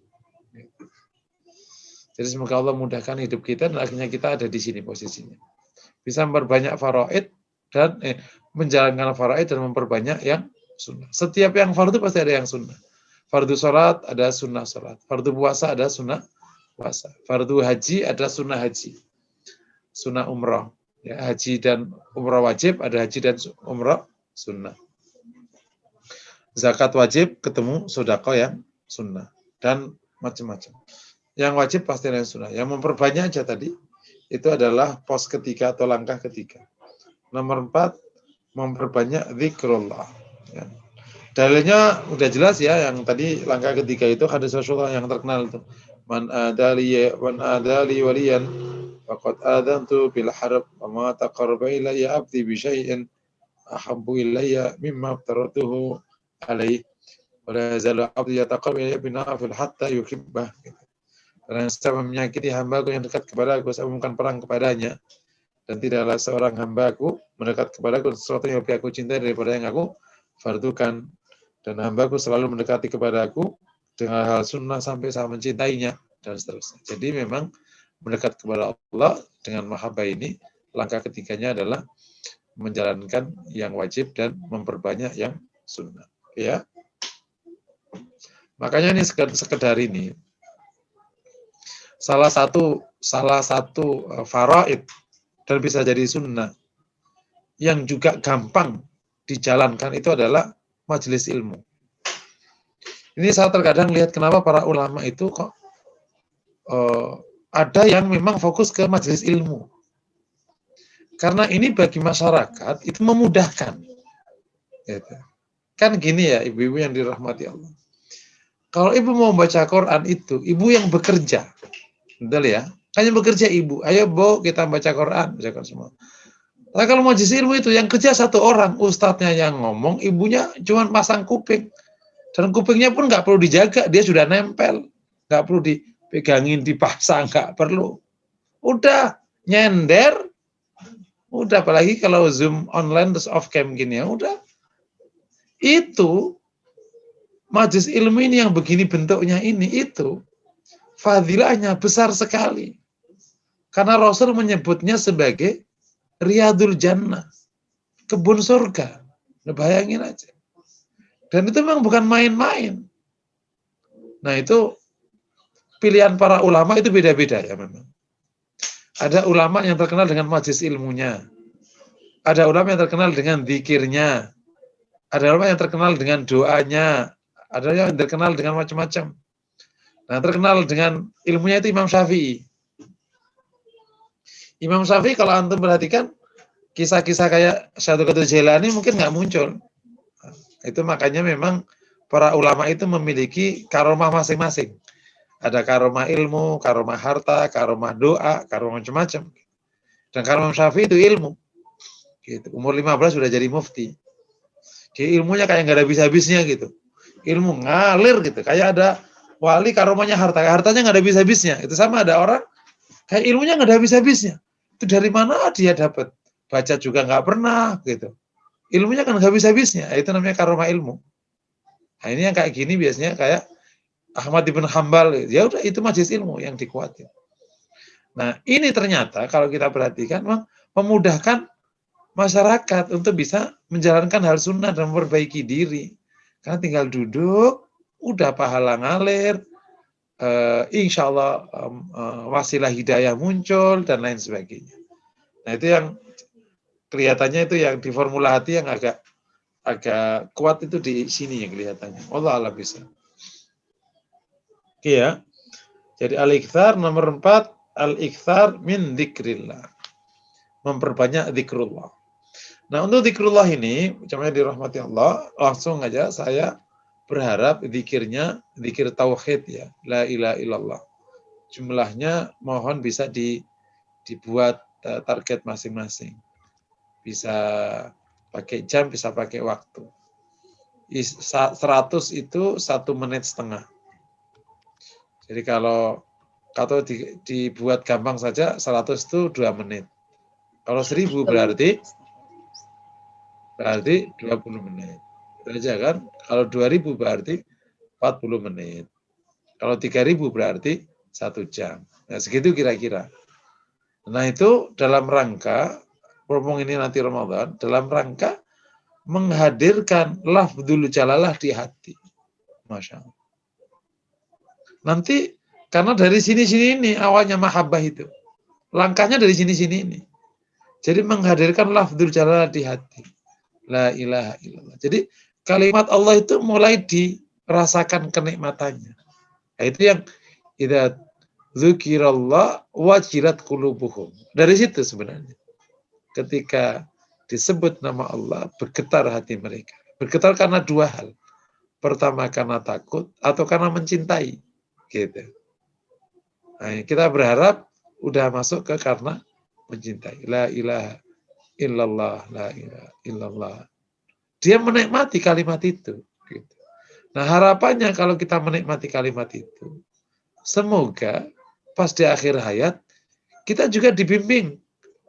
Jadi semoga Allah mudahkan hidup kita dan akhirnya kita ada di sini posisinya. Bisa memperbanyak faraid dan menjalankan faraid dan memperbanyak yang sunnah. Setiap yang fardu pasti ada yang sunnah. Fardu sholat ada sunnah sholat. Fardu puasa ada sunnah puasa. Fardu haji ada sunnah haji. Sunnah umrah. Ya, haji dan umrah wajib, ada haji dan umrah sunnah. Zakat wajib ketemu sedekah yang sunnah dan macam-macam. Yang wajib pasti yang sunnah. Yang memperbanyak aja tadi itu adalah pos ketiga atau langkah ketiga. Nomor 4, memperbanyak zikrullah. Ya. Dalilnya udah jelas ya, yang tadi langkah ketiga itu hadis Rasulullah yang terkenal itu. Man adali waliyan faqad adantu bil harb wa ma taqarraba ilayya abdi bi syai'in ahabbu ilayya mimma aftaratuhu alaih wa la yazalu abdi yataqarrabu ilayya bin nafil hatta yuhibbah. Karena saya menyakiti hambaku yang dekat kepadaku, saya umumkan perang kepadanya, dan tidaklah seorang hambaku mendekat kepadaku sesuatu yang lebih aku cintai daripada yang aku fardukan, dan hambaku selalu mendekati kepadaku dengan hal sunnah sampai saya mencintainya, dan seterusnya. Jadi memang mendekat kepada Allah dengan mahabbah ini, langkah ketiganya adalah menjalankan yang wajib dan memperbanyak yang sunnah. Ya, makanya ini sekedar ini salah satu faraid dan bisa jadi sunnah yang juga gampang dijalankan itu adalah majelis ilmu. Ini saya terkadang lihat kenapa para ulama itu kok ada yang memang fokus ke majelis ilmu. Karena ini bagi masyarakat itu memudahkan. Gitu. Kan gini ya ibu-ibu yang dirahmati Allah. Kalau ibu mau baca Quran itu, ibu yang bekerja. Betul ya? Hanya bekerja ibu. Ayo Bu, kita baca Quran. Baca Quran semua. Nah kalau majelis ilmu itu, yang kerja satu orang. Ustadznya yang ngomong, ibunya cuma pasang kuping. Dan kupingnya pun nggak perlu dijaga. Dia sudah nempel. Nggak perlu dipegangin, dipasang. Nggak perlu. Udah nyender. Udah, apalagi kalau Zoom online terus off cam gini ya. Udah. Itu majelis ilmu ini yang begini bentuknya ini itu fadilahnya besar sekali. Karena Rasul menyebutnya sebagai riyadul jannah, kebun surga. Nah, bayangin aja. Dan itu memang bukan main-main. Nah, itu pilihan para ulama itu beda-beda ya memang. Ada ulama yang terkenal dengan majelis ilmunya. Ada ulama yang terkenal dengan zikirnya. Ada ulama yang terkenal dengan doanya. Ada yang terkenal dengan macam-macam. Nah, terkenal dengan ilmunya itu Imam Syafi'i. Imam Syafi'i kalau antum perhatikan, kisah-kisah kayak Syaikhul Qadir Jailani mungkin nggak muncul. Itu makanya memang para ulama itu memiliki karomah masing-masing. Ada karomah ilmu, karomah harta, karomah doa, karomah macam-macam. Dan karomah Syafi'i itu ilmu. Gitu. Umur 15 sudah jadi mufti. Jadi ilmunya kayak nggak ada habis-habisnya gitu. Ilmu ngalir gitu. Kayak ada wali karomahnya harta. Hartanya nggak ada habis-habisnya. Itu sama ada orang kayak ilmunya nggak ada habis-habisnya. Itu dari mana dia dapat? Baca juga nggak pernah gitu. Ilmunya kan nggak habis-habisnya. Itu namanya karomah ilmu. Nah, ini yang kayak gini biasanya kayak Ahmad ibn Hambal. Ya udah itu majelis ilmu yang dikuatin. Nah, ini ternyata kalau kita perhatikan memang memudahkan masyarakat untuk bisa menjalankan hal sunnah dan memperbaiki diri. Karena tinggal duduk, udah pahala ngalir, insya Allah wasilah hidayah muncul, dan lain sebagainya. Nah, itu yang kelihatannya itu yang di formula hati yang agak kuat itu di sini yang kelihatannya. Allah alam bisa. Oke ya. Jadi al-iktsar nomor 4, al-iktsar min dzikrillah. Memperbanyak zikrullah. Nah, untuk zikrullah ini, macamnya dirahmati Allah, langsung aja saya berharap zikirnya, zikir tauhid ya, la ilaha illallah. Jumlahnya mohon bisa dibuat target masing-masing. Bisa pakai jam, bisa pakai waktu. 100 itu 1 menit setengah. Jadi kalau dibuat gampang saja, 100 itu 2 menit. Kalau 1000 berarti 20 menit. Itu aja kan. Kalau 2000 berarti 40 menit. Kalau 3000 berarti 1 jam. Nah, segitu kira-kira. Nah, itu dalam rangka, berhubung ini nanti Ramadan, dalam rangka menghadirkan lafdzul jalalah di hati. Masya Allah. Nanti, karena dari sini-sini ini awalnya mahabbah itu. Langkahnya dari sini-sini ini. Jadi menghadirkan lafdzul jalalah di hati. La ilaha illallah. Jadi kalimat Allah itu mulai dirasakan kenikmatannya. Nah, itu yang idza dzukirallah wajilat qulubuhum. Dari situ sebenarnya. Ketika disebut nama Allah, bergetar hati mereka. Bergetar karena 2 hal. Pertama karena takut atau karena mencintai. Gitu. Nah, kita berharap udah masuk ke karena mencintai. La ilaha illallah, la ilaha illallah. Dia menikmati kalimat itu. Gitu. Nah, harapannya kalau kita menikmati kalimat itu, semoga pas di akhir hayat, kita juga dibimbing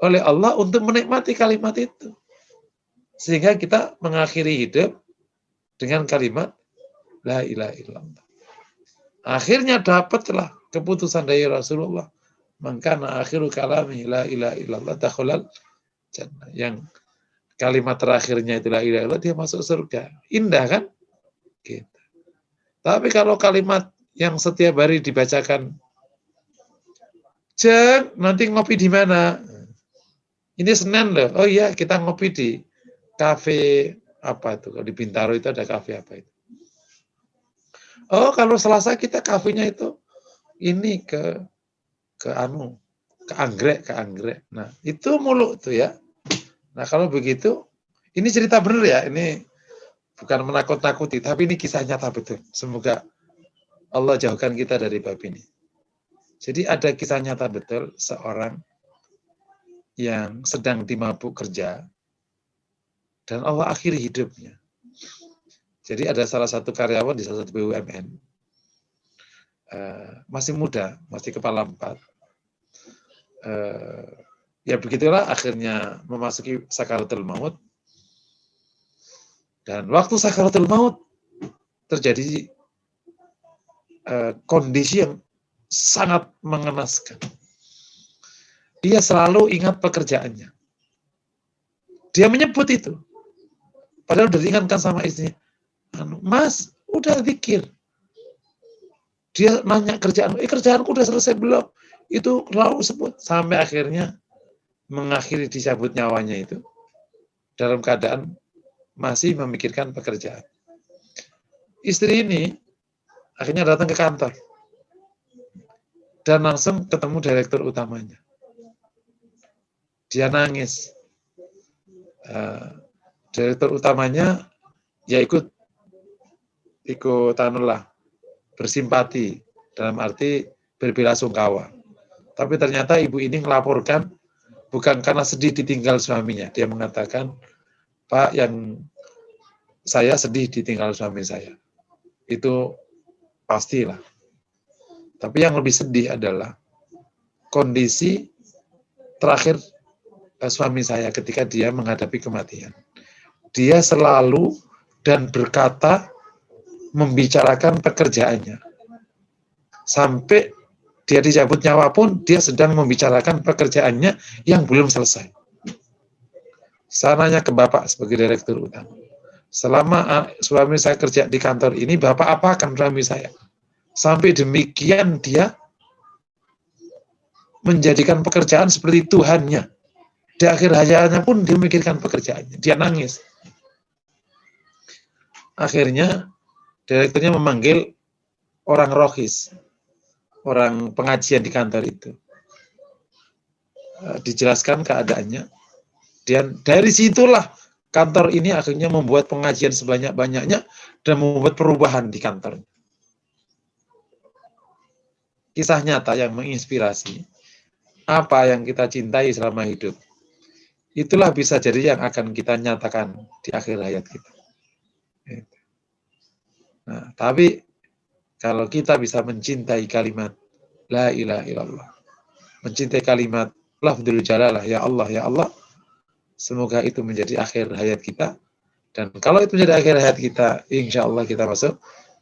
oleh Allah untuk menikmati kalimat itu. Sehingga kita mengakhiri hidup dengan kalimat la ilaha illallah. Akhirnya dapatlah keputusan dari Rasulullah. Maka akhiru kalami la ilaha illallah dakhulal jannah. Yang kalimat terakhirnya itu la ilaha illallah, dia masuk surga. Indah kan? Gitu. Tapi kalau kalimat yang setiap hari dibacakan, Jeng, nanti ngopi di mana? Ini Senin loh. Oh iya, kita ngopi di kafe apa itu? Kalau di Bintaro itu ada kafe apa itu? Oh, kalau Selasa kita kafenya itu ini ke Anggrek. Nah, itu mulu tuh ya. Nah, kalau begitu, ini cerita benar ya. Ini bukan menakut-nakuti, tapi ini kisah nyata betul. Semoga Allah jauhkan kita dari bab ini. Jadi ada kisah nyata betul seorang yang sedang dimabuk kerja dan Allah akhiri hidupnya. Jadi ada salah satu karyawan di salah satu BUMN, masih muda, masih kepala 4. Ya begitulah akhirnya memasuki sakaratul maut. Dan waktu sakaratul maut terjadi kondisi yang sangat mengenaskan. Dia selalu ingat pekerjaannya. Dia menyebut itu. Padahal udah diingatkan sama istrinya. Mas, udah zikir. Dia nanya kerjaanku udah selesai belum? Itu lalu sebut. Sampai akhirnya mengakhiri dicabut nyawanya itu. Dalam keadaan masih memikirkan pekerjaan. Istri ini akhirnya datang ke kantor. Dan langsung ketemu direktur utamanya. Dia nangis. Direktur utamanya ya ikut bersimpati dalam arti berbelasungkawa. Tapi ternyata ibu ini melaporkan bukan karena sedih ditinggal suaminya. Dia mengatakan, Pak, yang saya sedih ditinggal suami saya. Itu pastilah. Tapi yang lebih sedih adalah kondisi terakhir suami saya ketika dia menghadapi kematian. Dia selalu dan berkata membicarakan pekerjaannya. Sampai dia dicabut nyawa pun dia sedang membicarakan pekerjaannya yang belum selesai. Saya nanya ke Bapak sebagai direktur utama. Selama suami saya kerja di kantor ini, Bapak apakan suami saya? Sampai demikian dia menjadikan pekerjaan seperti Tuhannya. Di akhir hayatnya pun dia memikirkan pekerjaannya. Dia nangis. Akhirnya direkturnya memanggil orang rohis, orang pengajian di kantor itu. Dijelaskan keadaannya. Dan dari situlah kantor ini akhirnya membuat pengajian sebanyak-banyaknya dan membuat perubahan di kantor. Kisah nyata yang menginspirasi apa yang kita cintai selama hidup. Itulah bisa jadi yang akan kita nyatakan di akhir hayat kita. Nah, tapi kalau kita bisa mencintai kalimat La ilaha illallah, mencintai kalimat lafdzul jalalah, ya Allah, semoga itu menjadi akhir hayat kita. Dan kalau itu menjadi akhir hayat kita, insya Allah kita masuk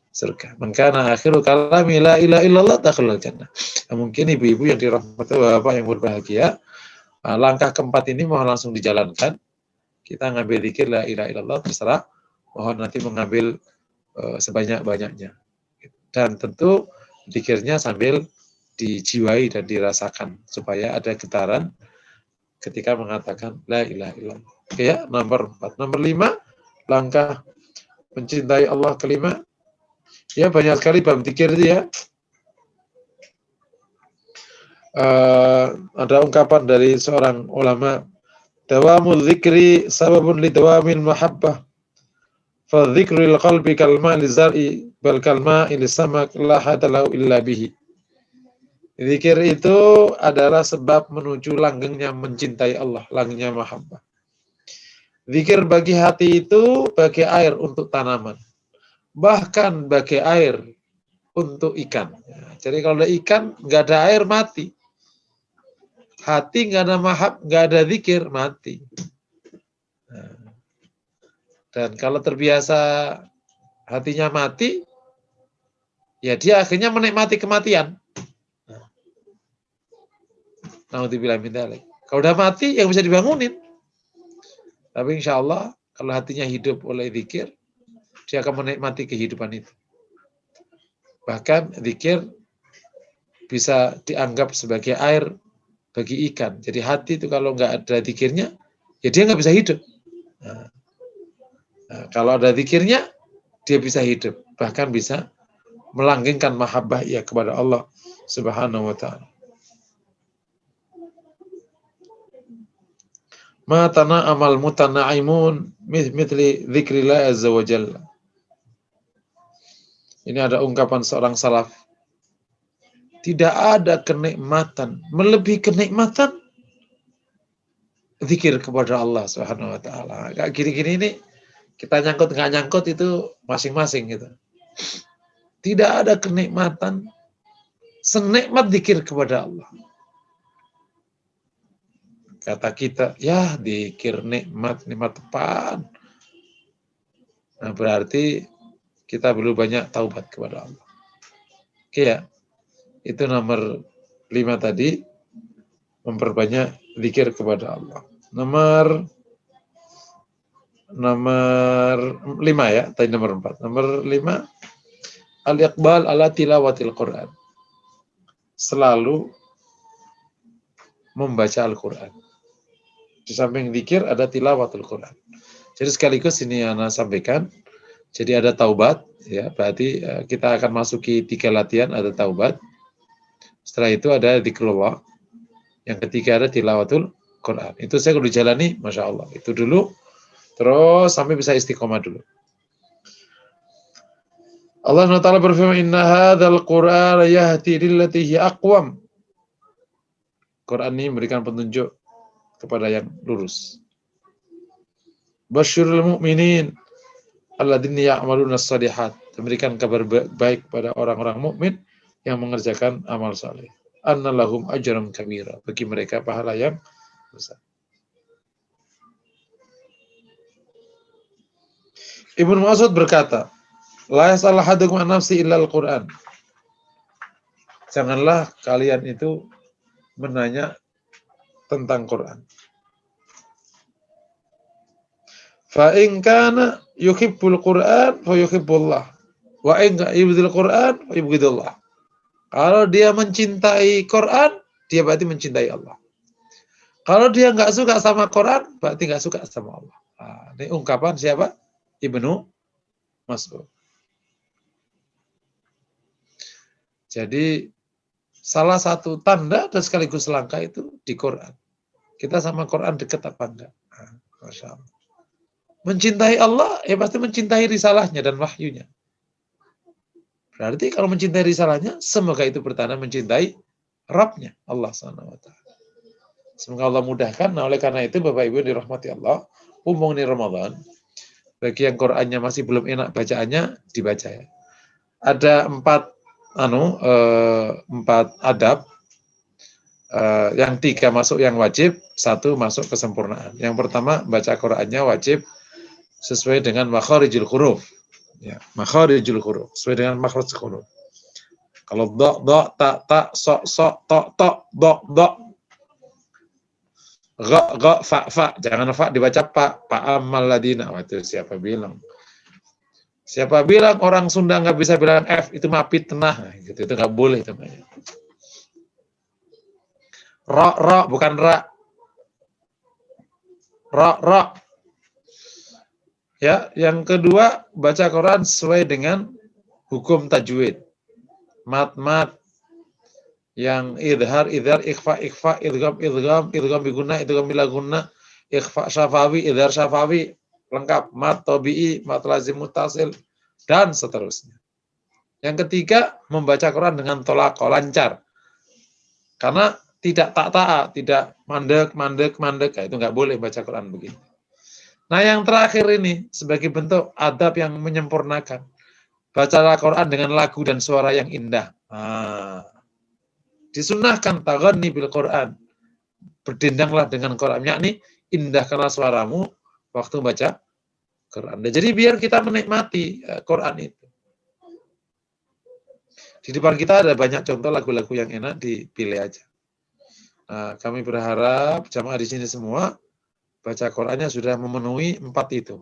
surga. Mengkana akhiru kalami la ilaha illallah dakhalal jannah. Nah, mungkin ibu-ibu yang dirahmati Bapak yang berbahagia, langkah keempat ini mohon langsung dijalankan. Kita ngambil zikir la ilaha illallah, terserah. Mohon nanti mengambil sebanyak-banyaknya. Dan tentu zikirnya sambil dijiwai dan dirasakan supaya ada getaran ketika mengatakan la ilaha illallah. Oke ya, nomor 4. Nomor 5, langkah mencintai Allah kelima. Ya, banyak sekali bab zikir itu ya. Ada ungkapan dari seorang ulama, dawamul zikri sababun li dawamil mahabbah. Fa dzikrul qalbi kal ma'i zar'i bal kal ma'i lisamak la hadalahu illa bihi. Zikir itu adalah sebab menuju langgengnya mencintai Allah, langgengnya mahabbah. Zikir bagi hati itu bagai air untuk tanaman, bahkan bagai air untuk ikan. Jadi kalau ada ikan, nggak ada air, mati. Hati nggak ada nggak ada zikir, mati. Dan kalau terbiasa hatinya mati, ya dia akhirnya menikmati kematian. Naudzubillah min dzalik. Kalau udah mati, yang bisa dibangunin. Tapi insya Allah, kalau hatinya hidup oleh zikir, dia akan menikmati kehidupan itu. Bahkan zikir bisa dianggap sebagai air bagi ikan. Jadi hati itu kalau nggak ada zikirnya, ya dia nggak bisa hidup. Nah, kalau ada zikirnya, dia bisa hidup. Bahkan bisa melanggengkan mahabbah ia kepada Allah Subhanahu wa ta'ala. Ma tana'amal mutana'imun mithli dzikrillah azza wa jalla. Ini ada ungkapan seorang salaf. Tidak ada kenikmatan melebihi kenikmatan zikir kepada Allah Subhanahu wa taala. Kayak gini-gini ini kita nyangkut nggak nyangkut itu masing-masing gitu. Tidak ada kenikmatan senikmat zikir kepada Allah. Kata kita, ya zikir nikmat apaan? Nah, berarti kita belum banyak taubat kepada Allah. Oke ya, itu nomor 5 tadi, memperbanyak zikir kepada Allah. Nomor nomor 5 ya, tadi nomor 4. Nomor 5, al-iqbal ala tilawatil Quran. Selalu membaca Al-Quran. Di samping zikir ada tilawatul Quran. Jadi sekaligus ini Ana sampaikan. Jadi ada taubat, ya, berarti kita akan masuki 3 latihan, ada taubat. Setelah itu ada zikrullah. Yang ketiga ada tilawatul Quran. Itu saya kudu jalani, Masya Allah. Itu dulu, terus sampai bisa istiqomah dulu. Allah SWT berfirman, Inna hadzal Qur'an yahdi lillati hiya aqwam. Quran ini memberikan petunjuk kepada yang lurus. Basyirul mu'minin alladzina ya'maluna shalihat. Memberikan kabar baik pada orang-orang mukmin yang mengerjakan amal saleh. Anna lahum ajran kabira. Bagi mereka pahala yang besar. Ibnu Mas'ud berkata, La yas'al ahadukum an nafsi illa al-Qur'an. Janganlah kalian itu menanya tentang Quran. Fa in kana yuhibbul Qur'an fa yuhibbullah. Wa in yubghidul Qur'an fa yubghidullah. Kalau dia mencintai Quran, dia berarti mencintai Allah. Kalau dia nggak suka sama Quran, berarti nggak suka sama Allah. Nah, ini ungkapan siapa? Ibnu Mas'ud. Jadi salah satu tanda dan sekaligus langkah itu di Quran. Kita sama Quran dekat apa enggak? Nah, Masya Allah. Mencintai Allah, ya pasti mencintai risalahnya dan wahyunya. Berarti kalau mencintai risalahnya, semoga itu bertanda mencintai Rabbnya, Allah SWT. Semoga Allah mudahkan. Nah, oleh karena itu, Bapak Ibu dirahmati Allah, umum ini Ramadan, bagi yang Qurannya masih belum enak bacaannya, dibaca ya. Ada 4 adab, yang 3 masuk yang wajib, 1 masuk kesempurnaan. Yang pertama, baca Qurannya wajib sesuai dengan makharijul huruf. Ya, makharijul huruf, sesuai dengan makhraj huruf. Kalau do, ta, so, to, do. Ga, fa. Jangan fa dibaca pa amal ladina. Itu siapa bilang? Siapa bilang orang Sunda nggak bisa bilang F, itu mapit tenah. Gitu, itu nggak boleh namanya. Ro, bukan ra. Ro. Ya, yang kedua, baca Quran sesuai dengan hukum tajwid. Mat, yang idhar, ikhfa, idgham biguna, idgham bilaguna, ikhfa syafawi, idhar syafawi, lengkap, mat tabi'i, mat lazim muttasil, dan seterusnya. Yang ketiga, membaca Quran dengan tolaqo, lancar. Karena tidak tak-ta'a, tidak mandek, itu nggak boleh baca Quran begitu. Nah, yang terakhir ini sebagai bentuk adab yang menyempurnakan. Bacalah Quran dengan lagu dan suara yang indah. Disunnahkan taghanni bil Quran. Berdendanglah dengan Quran. Yakni indahkanlah suaramu waktu baca Quran. Dan jadi biar kita menikmati Quran itu. Di depan kita ada banyak contoh lagu-lagu yang enak, dipilih aja. Nah, kami berharap jamaah di sini semua baca Qurannya sudah memenuhi 4 itu.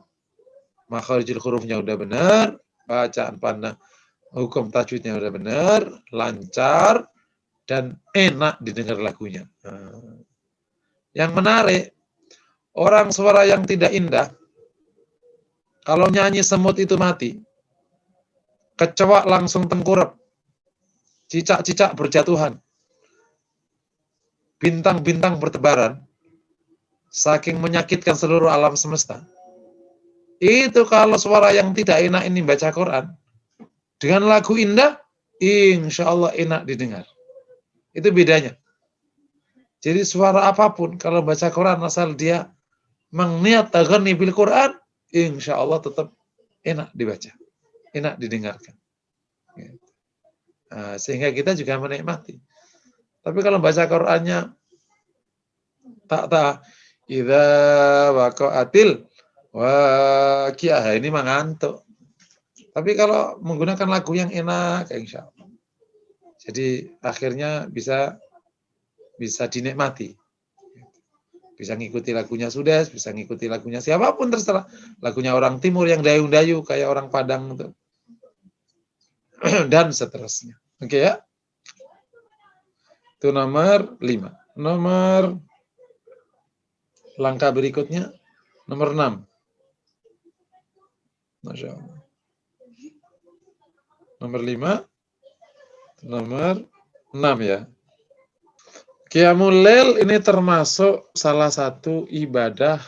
Makharijul hurufnya udah benar, bacaan pandang hukum tajwidnya udah benar, lancar, dan enak didengar lagunya. Yang menarik, orang suara yang tidak indah, kalau nyanyi semut itu mati, kecoa langsung tengkurap, cicak-cicak berjatuhan, bintang-bintang bertebaran, saking menyakitkan seluruh alam semesta. Itu kalau suara yang tidak enak ini baca Quran, dengan lagu indah, insya Allah enak didengar. Itu bedanya. Jadi suara apapun, kalau baca Quran, asal dia mengniat taghanni bil Quran, insya Allah tetap enak dibaca, enak didengarkan. Nah, sehingga kita juga menikmati. Tapi kalau baca Qurannya tak idza waqa'atil waqi'ah, ini mengantuk. Tapi kalau menggunakan lagu yang enak, insya Allah. Jadi akhirnya bisa dinikmati. Bisa ngikuti lagunya Sudes, bisa ngikuti lagunya siapapun terserah. Lagunya orang timur yang dayung-dayu kayak orang Padang itu. Dan seterusnya. Oke ya. Itu nomor 5. Nomor langkah berikutnya nomor 6. Masya Allah. Nomor 5. Nomor 6 ya. Qiyamul Lail ini termasuk salah satu ibadah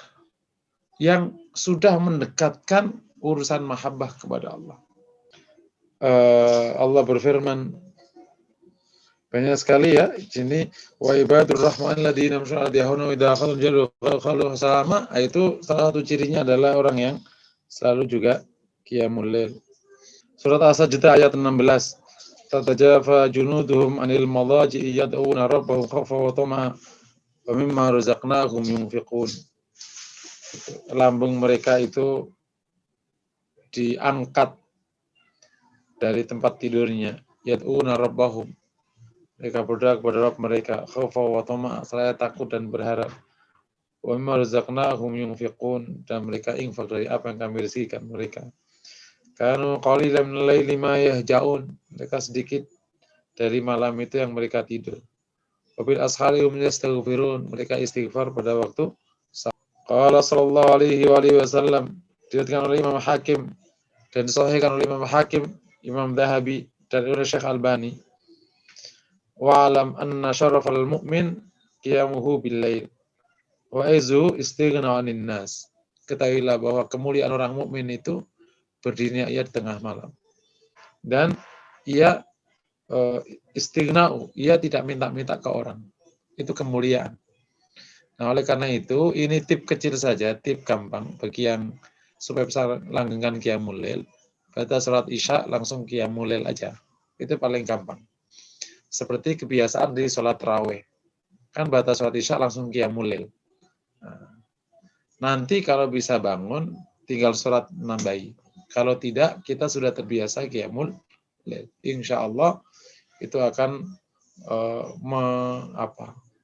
yang sudah mendekatkan urusan mahabbah kepada Allah. Allah berfirman banyak sekali ya. Sini wa ibadur rahman alladziina yamshuna 'alal ardi wa idza khalu jadu khalu salama. Itu salah satu cirinya adalah orang yang selalu juga qiyamul lail. Surat As-Sajdah ayat 16. Tatajafa junuduhum 'anil madaji'i yad'una rabbahum khaufan wa tama'an wa mimma razaqnahum yunfiqun. Lambung mereka itu diangkat dari tempat tidurnya. Yad'una rabbahum. Mereka berdoa kepada Rabb mereka, khaufan wa tama'a, seraya takut dan berharap. Wa mimma razaqnahum yunfiqun, dan mereka infak dari apa yang kami rezekikan mereka. Kanu qalilan minal laili ma yahja'un, mereka sedikit dari malam itu yang mereka tidur. Wa bil ashari hum yastaghfirun, mereka istighfar pada waktu. Qala sallallahu alaihi wasallam, diriwayatkan oleh Imam Hakim dan disahihkan oleh Imam Hakim, Imam Dhahabi dan oleh Syekh Albani. Wa'alam anna syarafal mu'min qiyamuhu bil-lail wa izu istighna 'anil nas. Ketahuilah bahwa kemuliaan orang mukmin itu berdirinya ia di tengah malam. Dan ia istighna'u, ia tidak minta-minta ke orang. Itu kemuliaan. Nah, oleh karena itu, ini tip kecil saja, tip gampang bagi yang supaya bisa langgengkan qiyamul lail. Baca salat Isya langsung qiyamul lail aja. Itu paling gampang. Seperti kebiasaan di sholat tarawih. Kan batas sholat Isya langsung qiyamul lail. Nah, nanti kalau bisa bangun, tinggal sholat nambahi. Kalau tidak, kita sudah terbiasa qiyamul lail. Insya Allah itu akan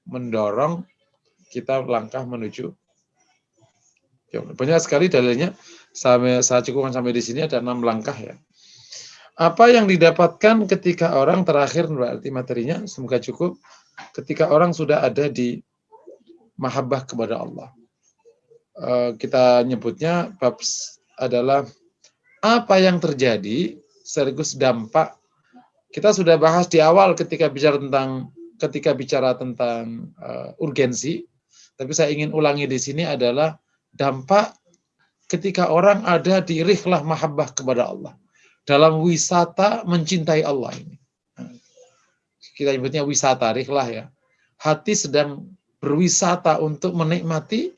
mendorong kita langkah menuju. Banyak sekali dalilnya. Saya cukupkan sampai di sini, ada 6 langkah ya. Apa yang didapatkan ketika orang terakhir, berarti materinya semoga cukup, ketika orang sudah ada di mahabbah kepada Allah. Kita nyebutnya bab adalah apa yang terjadi sekaligus dampak. Kita sudah bahas di awal ketika bicara tentang urgensi, tapi saya ingin ulangi di sini adalah dampak ketika orang ada di rihlah mahabbah kepada Allah. Dalam wisata mencintai Allah ini. Kita nyebutnya wisata, rihlah ya. Hati sedang berwisata untuk menikmati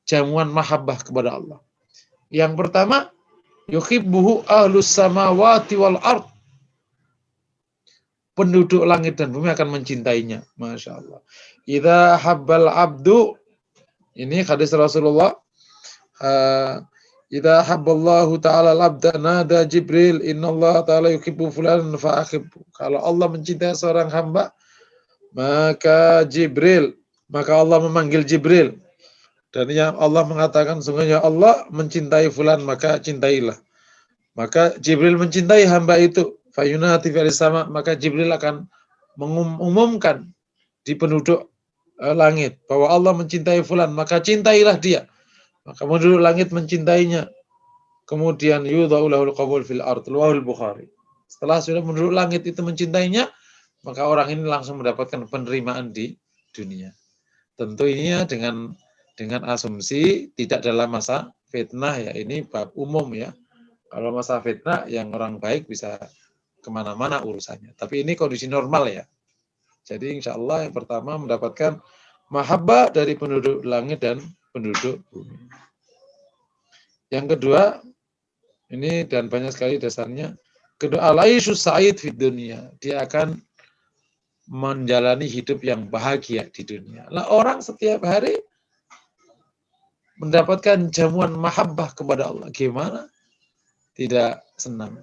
jamuan mahabbah kepada Allah. Yang pertama, yuhibbuhu ahlus samawati wal ard. Penduduk langit dan bumi akan mencintainya. Masya Allah. Idza habbal abdu, ini hadis Rasulullah, idza habballahu ta'ala al-abda nada Jibril innallaha ta'ala yuhibbu fulanan fa'akhibbu. Kalau Allah mencintai seorang hamba, maka Allah memanggil Jibril. Dan yang Allah mengatakan, sungguhnya Allah mencintai fulan, maka cintailah. Maka Jibril mencintai hamba itu. Fayunati fil sama, maka Jibril akan mengumumkan di penduduk langit bahwa Allah mencintai fulan, maka cintailah dia. Maka penduduk langit mencintainya. Kemudian yudha'u lahul qabul fil ard, riwayat Bukhari. Setelah sudah penduduk langit itu mencintainya, maka orang ini langsung mendapatkan penerimaan di dunia. Tentu ini ya dengan asumsi tidak dalam masa fitnah ya, ini bab umum ya. Kalau masa fitnah yang orang baik bisa kemana-mana urusannya. Tapi ini kondisi normal ya. Jadi insya Allah yang pertama mendapatkan mahabbah dari penduduk langit dan penduduk bumi. Yang kedua, ini dan banyak sekali dasarnya, kedua, al-aisyu sa'id fid dunia. Dia akan menjalani hidup yang bahagia di dunia. Lah orang setiap hari mendapatkan jamuan mahabbah kepada Allah. Gimana? Tidak senang.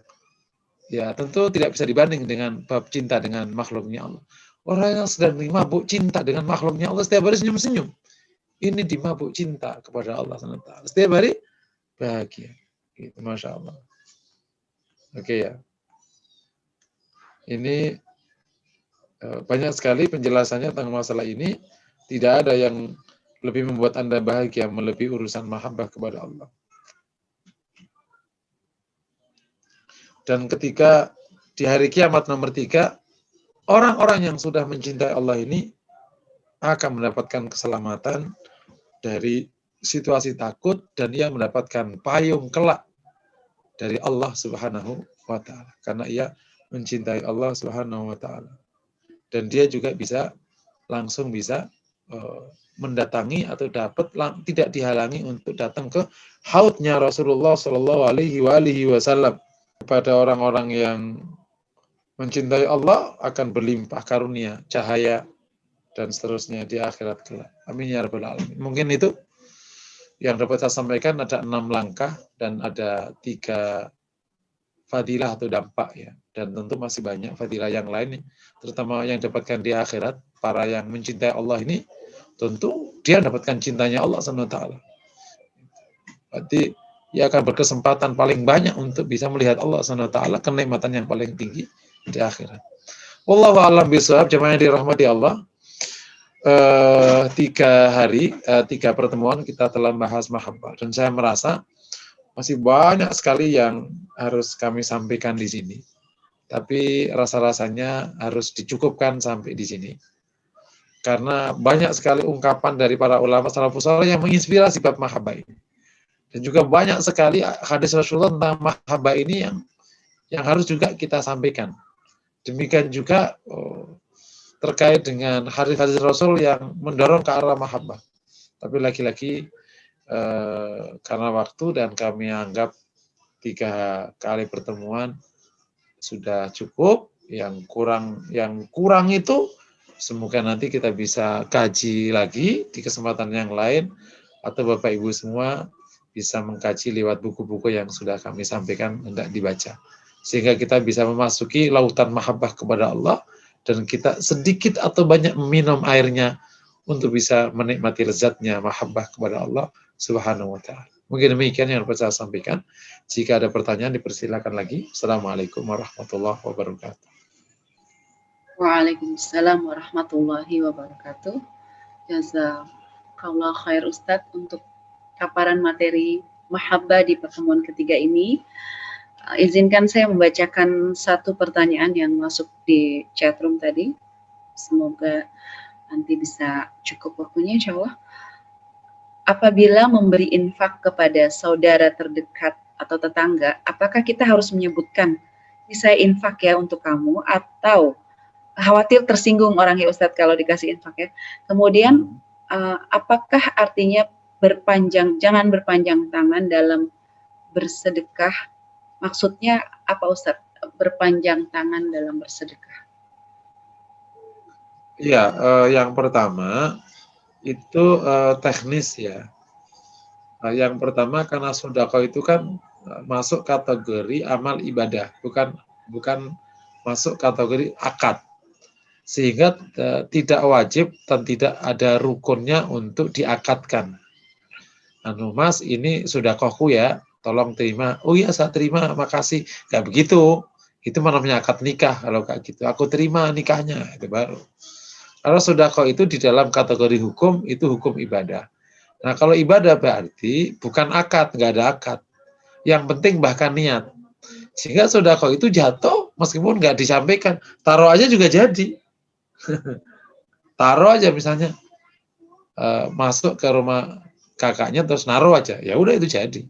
Ya tentu tidak bisa dibanding dengan bab cinta dengan makhluknya Allah. Orang yang sedang mabuk cinta dengan makhluknya Allah setiap hari senyum-senyum. ini dimabuk cinta kepada Allah SWT. Setiap hari bahagia. Gitu, Masya Allah. Oke ya. Ini banyak sekali penjelasannya tentang masalah ini. Tidak ada yang lebih membuat Anda bahagia melebihi urusan mahabbah kepada Allah. Dan ketika di hari kiamat nomor 3, orang-orang yang sudah mencintai Allah ini akan mendapatkan keselamatan dari situasi takut, dan ia mendapatkan payung kelak dari Allah Subhanahu wa Ta'ala, karena ia mencintai Allah Subhanahu wa Ta'ala. Dan dia juga langsung bisa mendatangi atau tidak dihalangi untuk datang ke haudnya Rasulullah Shallallahu Alaihi Wasallam. Kepada orang-orang yang mencintai Allah akan berlimpah karunia, cahaya, dan seterusnya di akhirat kelak. Amin ya rabbal alamin. Mungkin itu yang dapat saya sampaikan. Ada 6 langkah dan ada 3 fadilah atau dampak ya. Dan tentu masih banyak fadilah yang lain, terutama yang dapatkan di akhirat. Para yang mencintai Allah ini tentu dia dapatkan cintanya Allah SWT. Berarti ia akan berkesempatan paling banyak untuk bisa melihat Allah SWT, kenikmatan yang paling tinggi di akhirat. Wallahu a'lam bishawab. Jemaah yang dirahmati Allah. 3 hari, 3 pertemuan kita telah bahas mahabbah, dan saya merasa masih banyak sekali yang harus kami sampaikan di sini. Tapi rasa-rasanya harus dicukupkan sampai di sini. Karena banyak sekali ungkapan dari para ulama salafus saleh yang menginspirasi bab mahabbah ini. Dan juga banyak sekali hadis Rasulullah tentang mahabbah ini yang harus juga kita sampaikan. Demikian juga terkait dengan hadis-hadis Rasul yang mendorong ke arah mahabbah. Tapi lagi-lagi karena waktu dan kami anggap 3 kali pertemuan sudah cukup. Yang kurang itu semoga nanti kita bisa kaji lagi di kesempatan yang lain, atau Bapak Ibu semua bisa mengkaji lewat buku-buku yang sudah kami sampaikan hendak dibaca. Sehingga kita bisa memasuki lautan mahabbah kepada Allah, dan kita sedikit atau banyak meminum airnya untuk bisa menikmati lezatnya mahabbah kepada Allah Subhanahu wa Ta'ala. Mungkin demikian yang dapat saya sampaikan. Jika ada pertanyaan dipersilakan lagi. Assalamualaikum warahmatullahi wabarakatuh. Waalaikumsalam warahmatullahi wabarakatuh. Jazakallah khair Ustadz untuk paparan materi mahabbah di pertemuan ketiga ini. Izinkan saya membacakan 1 pertanyaan yang masuk di chatroom tadi. Semoga nanti bisa cukup waktunya, insya Allah. Apabila memberi infak kepada saudara terdekat atau tetangga, apakah kita harus menyebutkan, ini saya infak ya untuk kamu, atau khawatir tersinggung orang ya Ustadz kalau dikasih infak ya. Kemudian apakah artinya jangan berpanjang tangan dalam bersedekah? Maksudnya apa Ustadz? Berpanjang tangan dalam bersedekah. Ya, yang pertama itu teknis ya. Yang pertama, karena sedekah itu kan masuk kategori amal ibadah, bukan masuk kategori akad. Sehingga tidak wajib dan tidak ada rukunnya untuk diakadkan. Mas, ini sedekahku ya, tolong terima. Oh iya, saya terima, makasih. Gak begitu. Itu namanya akad nikah kalau kayak gitu. Aku terima nikahnya, itu baru. Kalau sedekah itu di dalam kategori hukum, itu hukum ibadah. Nah, kalau ibadah berarti bukan akad, nggak ada akad. Yang penting bahkan niat. Sehingga sedekah itu jatuh meskipun nggak disampaikan. Taruh aja juga jadi. Taruh aja misalnya masuk ke rumah kakaknya terus naruh aja. Ya udah itu jadi.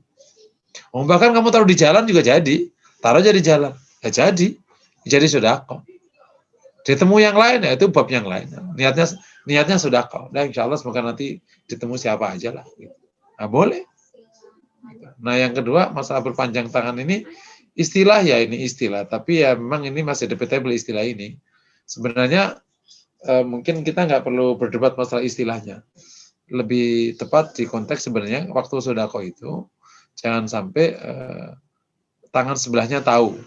Bahkan kamu taruh di jalan juga jadi. Taruh aja di jalan. Ya jadi. Jadi sedekah. Ditemu yang lain, ya itu bab yang lain. Niatnya sedekah. Nah, insya Allah semoga nanti ditemu siapa aja lah. Nah, boleh. Nah, yang kedua, masalah berpanjang tangan ini, istilah ya ini istilah. Tapi ya memang ini masih debatable istilah ini. Sebenarnya mungkin kita nggak perlu berdebat masalah istilahnya. Lebih tepat di konteks sebenarnya waktu sedekah itu, jangan sampai tangan sebelahnya tahu.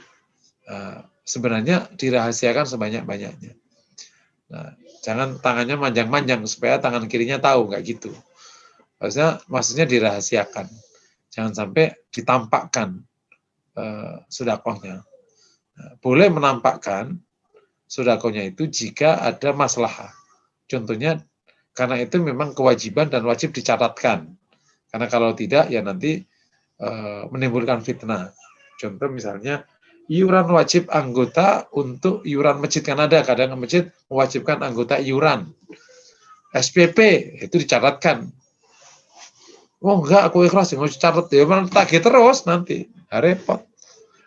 Sebenarnya dirahasiakan sebanyak-banyaknya. Nah, jangan tangannya manjang-manjang supaya tangan kirinya tahu, nggak gitu. Maksudnya dirahasiakan. Jangan sampai ditampakkan sedekahnya. Boleh menampakkan sedekahnya itu jika ada maslahah. Contohnya karena itu memang kewajiban dan wajib dicatatkan. Karena kalau tidak ya nanti menimbulkan fitnah. Contoh misalnya iuran wajib anggota untuk iuran masjid, kan ada kadang masjid mewajibkan anggota iuran. SPP itu dicatatkan. Oh enggak, aku ikhlas, nggak usah catat ya, tagih terus nanti, repot.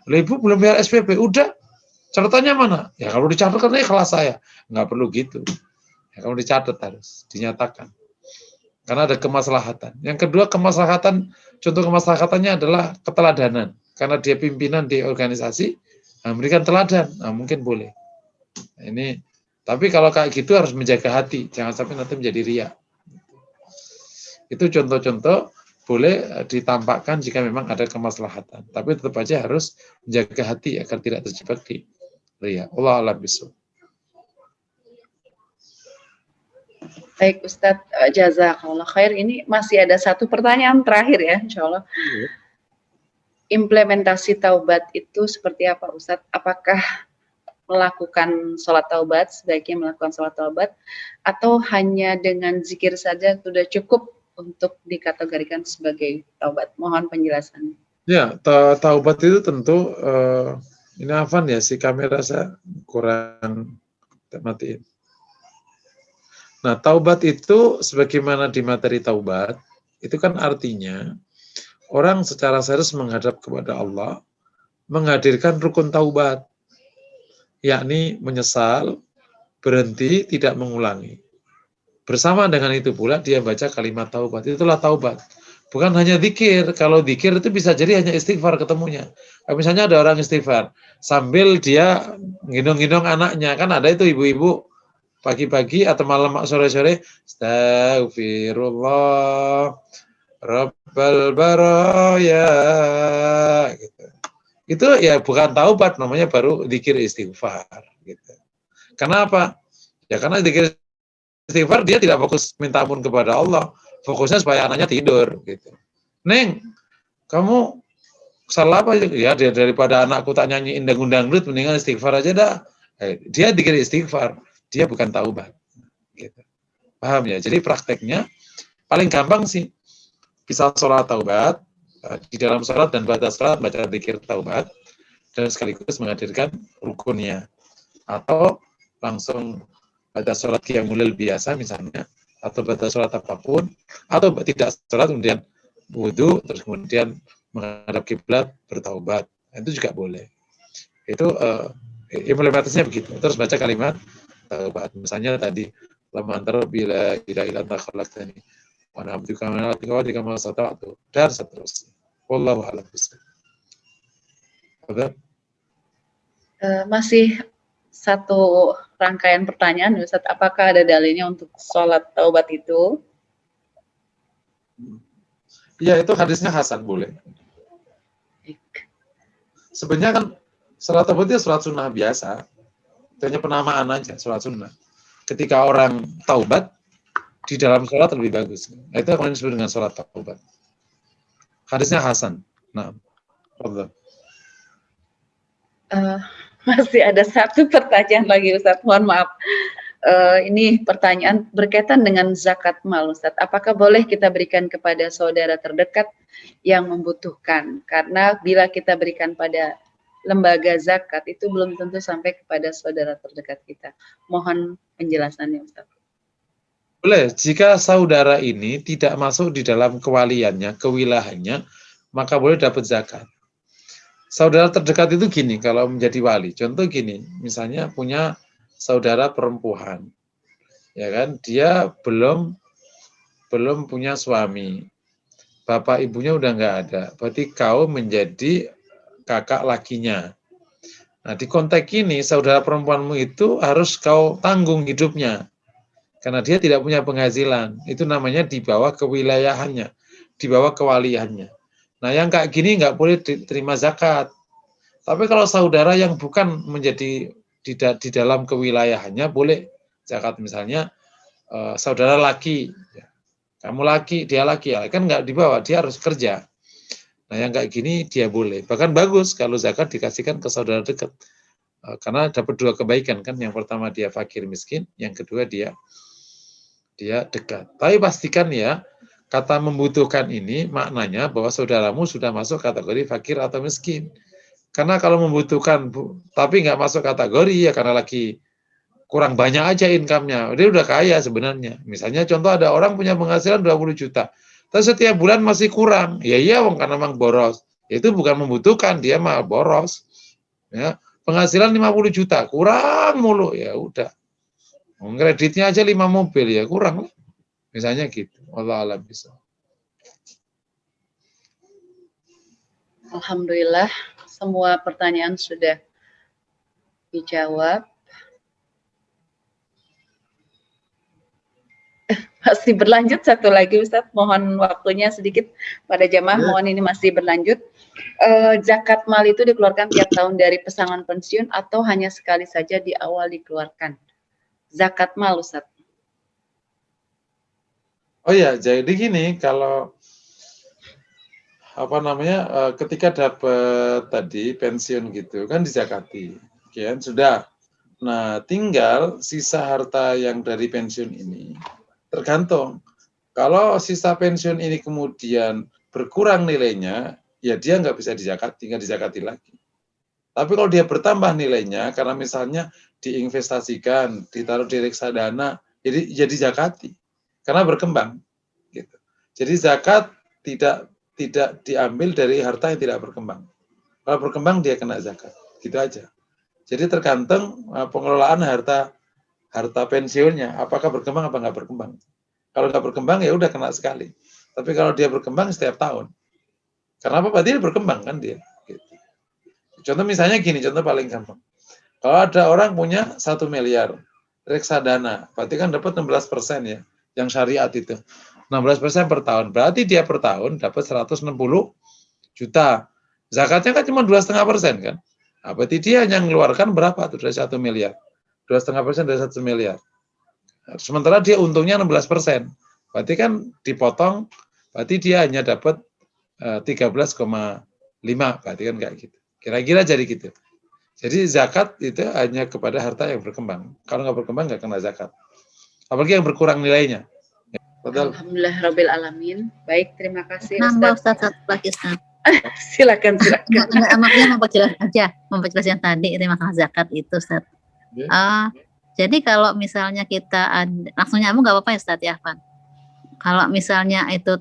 Ibu belum bayar SPP, udah catatannya mana? Ya kalau dicatat kan ikhlas saya, nggak perlu gitu. Ya, kalau dicatat harus dinyatakan. Karena ada kemaslahatan. Yang kedua kemaslahatan, contoh kemaslahatannya adalah keteladanan. Karena dia pimpinan di organisasi, memberikan teladan, mungkin boleh. Ini, tapi kalau kayak gitu harus menjaga hati, jangan sampai nanti menjadi riya. Itu contoh-contoh boleh ditampakkan jika memang ada kemaslahatan. Tapi tetap aja harus menjaga hati agar tidak terjebak di riya. Allah a'lam bishawab. Baik Ustadz, jazakallah khair. Ini masih ada satu pertanyaan terakhir ya, insya Allah. Implementasi taubat itu seperti apa Ustadz? Apakah melakukan sholat taubat, sebaiknya melakukan sholat taubat, atau hanya dengan zikir saja sudah cukup untuk dikategorikan sebagai taubat? Mohon penjelasannya. Ya, taubat itu tentu, ini Afan ya, si kamera saya kurang matiin. Nah, taubat itu sebagaimana di materi taubat, itu kan artinya orang secara serius menghadap kepada Allah, menghadirkan rukun taubat, yakni menyesal, berhenti, tidak mengulangi. Bersama dengan itu pula dia baca kalimat taubat, itulah taubat. Bukan hanya zikir, kalau zikir itu bisa jadi hanya istighfar ketemunya. Misalnya ada orang istighfar, sambil dia gendong-gendong anaknya, kan ada itu ibu-ibu, pagi-pagi atau malam sore-sore, Astaghfirullah Rabbal baraya, gitu. Itu ya bukan taubat, namanya baru zikir istighfar, gitu. Kenapa? Ya karena zikir istighfar dia tidak fokus minta ampun kepada Allah, fokusnya supaya anaknya tidur, gitu. Neng, kamu salah apa ya? Daripada anakku tak nyanyiin dangdut, mendingan istighfar aja dah. Dia zikir istighfar, dia bukan taubat, gitu. Paham ya? Jadi prakteknya paling gampang sih, bisa sholat taubat, di dalam sholat dan baca sholat baca zikir taubat, dan sekaligus menghadirkan rukunnya, atau langsung baca sholat qiyamul lail biasa misalnya, atau baca sholat apapun, atau tidak sholat kemudian wudhu, terus kemudian menghadap kiblat bertaubat, itu juga boleh. Itu implementasinya begitu. Terus baca kalimat taubat. Misalnya tadi, laman bila ila ila takhalaqtani wa na'buduka wa na'buduka ma sata'tu, dan seterusnya. Wallahu a'lam bishawab. Masih satu rangkaian pertanyaan, Ustaz. Apakah ada dalilnya untuk sholat taubat itu? Ya, itu hadisnya hasan, boleh. Sebenarnya kan sholat taubat itu sholat sunnah biasa. Itu hanya penamaan aja, sholat sunnah. Ketika orang taubat, di dalam sholat lebih bagus. Nah, itu yang disebut dengan sholat taubat. Hadisnya hasan. Nah, masih ada satu pertanyaan lagi, Ustaz. Mohon maaf. Ini pertanyaan berkaitan dengan zakat mal, Ustaz. Apakah boleh kita berikan kepada saudara terdekat yang membutuhkan? Karena bila kita berikan pada lembaga zakat itu belum tentu sampai kepada saudara terdekat kita. Mohon penjelasannya, Ustaz. Boleh, jika saudara ini tidak masuk di dalam kewaliannya, kewilahannya, maka boleh dapat zakat. Saudara terdekat itu gini, kalau menjadi wali, contoh gini, misalnya punya saudara perempuan, ya kan, dia belum punya suami, bapak ibunya udah nggak ada, berarti kau menjadi kakak lakinya. Nah, di konteks ini saudara perempuanmu itu harus kau tanggung hidupnya, karena dia tidak punya penghasilan. Itu namanya di bawah kewilayahannya, di bawah kewaliannya. Nah, yang kayak gini nggak boleh diterima zakat. Tapi kalau saudara yang bukan menjadi di dalam kewilayahannya, boleh zakat. Misalnya saudara laki, Kamu laki, dia laki, ya kan nggak dibawa, dia harus kerja. Nah yang kayak gini dia boleh. Bahkan bagus kalau zakat dikasihkan ke saudara dekat. Karena dapat 2 kebaikan kan. Yang pertama dia fakir miskin, yang kedua dia dekat. Tapi pastikan ya, kata membutuhkan ini maknanya bahwa saudaramu sudah masuk kategori fakir atau miskin. Karena kalau membutuhkan tapi nggak masuk kategori ya karena lagi kurang banyak aja income-nya. Dia udah kaya sebenarnya. Misalnya contoh ada orang punya penghasilan 20 juta. Tapi setiap bulan masih kurang. Ya iya karena memang boros. Itu bukan membutuhkan, dia mah boros. Ya, penghasilan 50 juta, kurang mulu. Ya udah. Kreditnya aja 5 mobil ya kurang. Misalnya gitu. Allah alam bisa. Alhamdulillah semua pertanyaan sudah dijawab. Masih berlanjut satu lagi Ustadz, mohon waktunya sedikit pada jamaah, mohon ini masih berlanjut. Zakat mal itu dikeluarkan tiap tahun dari pesangon pensiun atau hanya sekali saja di awal dikeluarkan? Zakat mal Ustadz. Oh ya, jadi gini, kalau ketika dapat tadi pensiun gitu kan dizakati, kan sudah. Nah, tinggal sisa harta yang dari pensiun ini tergantung. Kalau sisa pensiun ini kemudian berkurang nilainya, ya dia nggak bisa dizakati, nggak dizakati lagi. Tapi kalau dia bertambah nilainya, karena misalnya diinvestasikan, ditaruh di reksadana, jadi zakati, karena berkembang. Gitu. Jadi zakat tidak diambil dari harta yang tidak berkembang. Kalau berkembang dia kena zakat, gitu aja. Jadi tergantung pengelolaan harta pensiunnya, apakah berkembang apa nggak berkembang. Kalau nggak berkembang ya udah kena sekali. Tapi kalau dia berkembang setiap tahun, karena apa? Dia berkembang kan dia. Gitu. Contoh misalnya gini, contoh paling gampang. Kalau ada orang punya 1 miliar reksadana, berarti kan dapat 16% ya, yang syariat itu. 16% per tahun, berarti dia per tahun dapat 160 juta. Zakatnya kan cuma 2,5% kan. Nah, berarti dia hanya mengeluarkan berapa tuh dari 1 miliar? 2,5% dari 1 miliar. Sementara dia untungnya 16%. Berarti kan dipotong, berarti dia hanya dapat 13,5, berarti kan kayak gitu. Kira-kira jadi gitu. Jadi zakat itu hanya kepada harta yang berkembang. Kalau nggak berkembang nggak kena zakat. Apalagi yang berkurang nilainya. Betul. Alhamdulillah Rabbil Alamin. Baik, terima kasih Nambah Ustaz satu lagi Ustaz. Silakan. Maksudnya memperjelas yang tadi itu masalah zakat itu Ustaz. Jadi kalau misalnya kita langsung nyambung nggak apa-apa ya Ustaz ya, Van? Kalau misalnya itu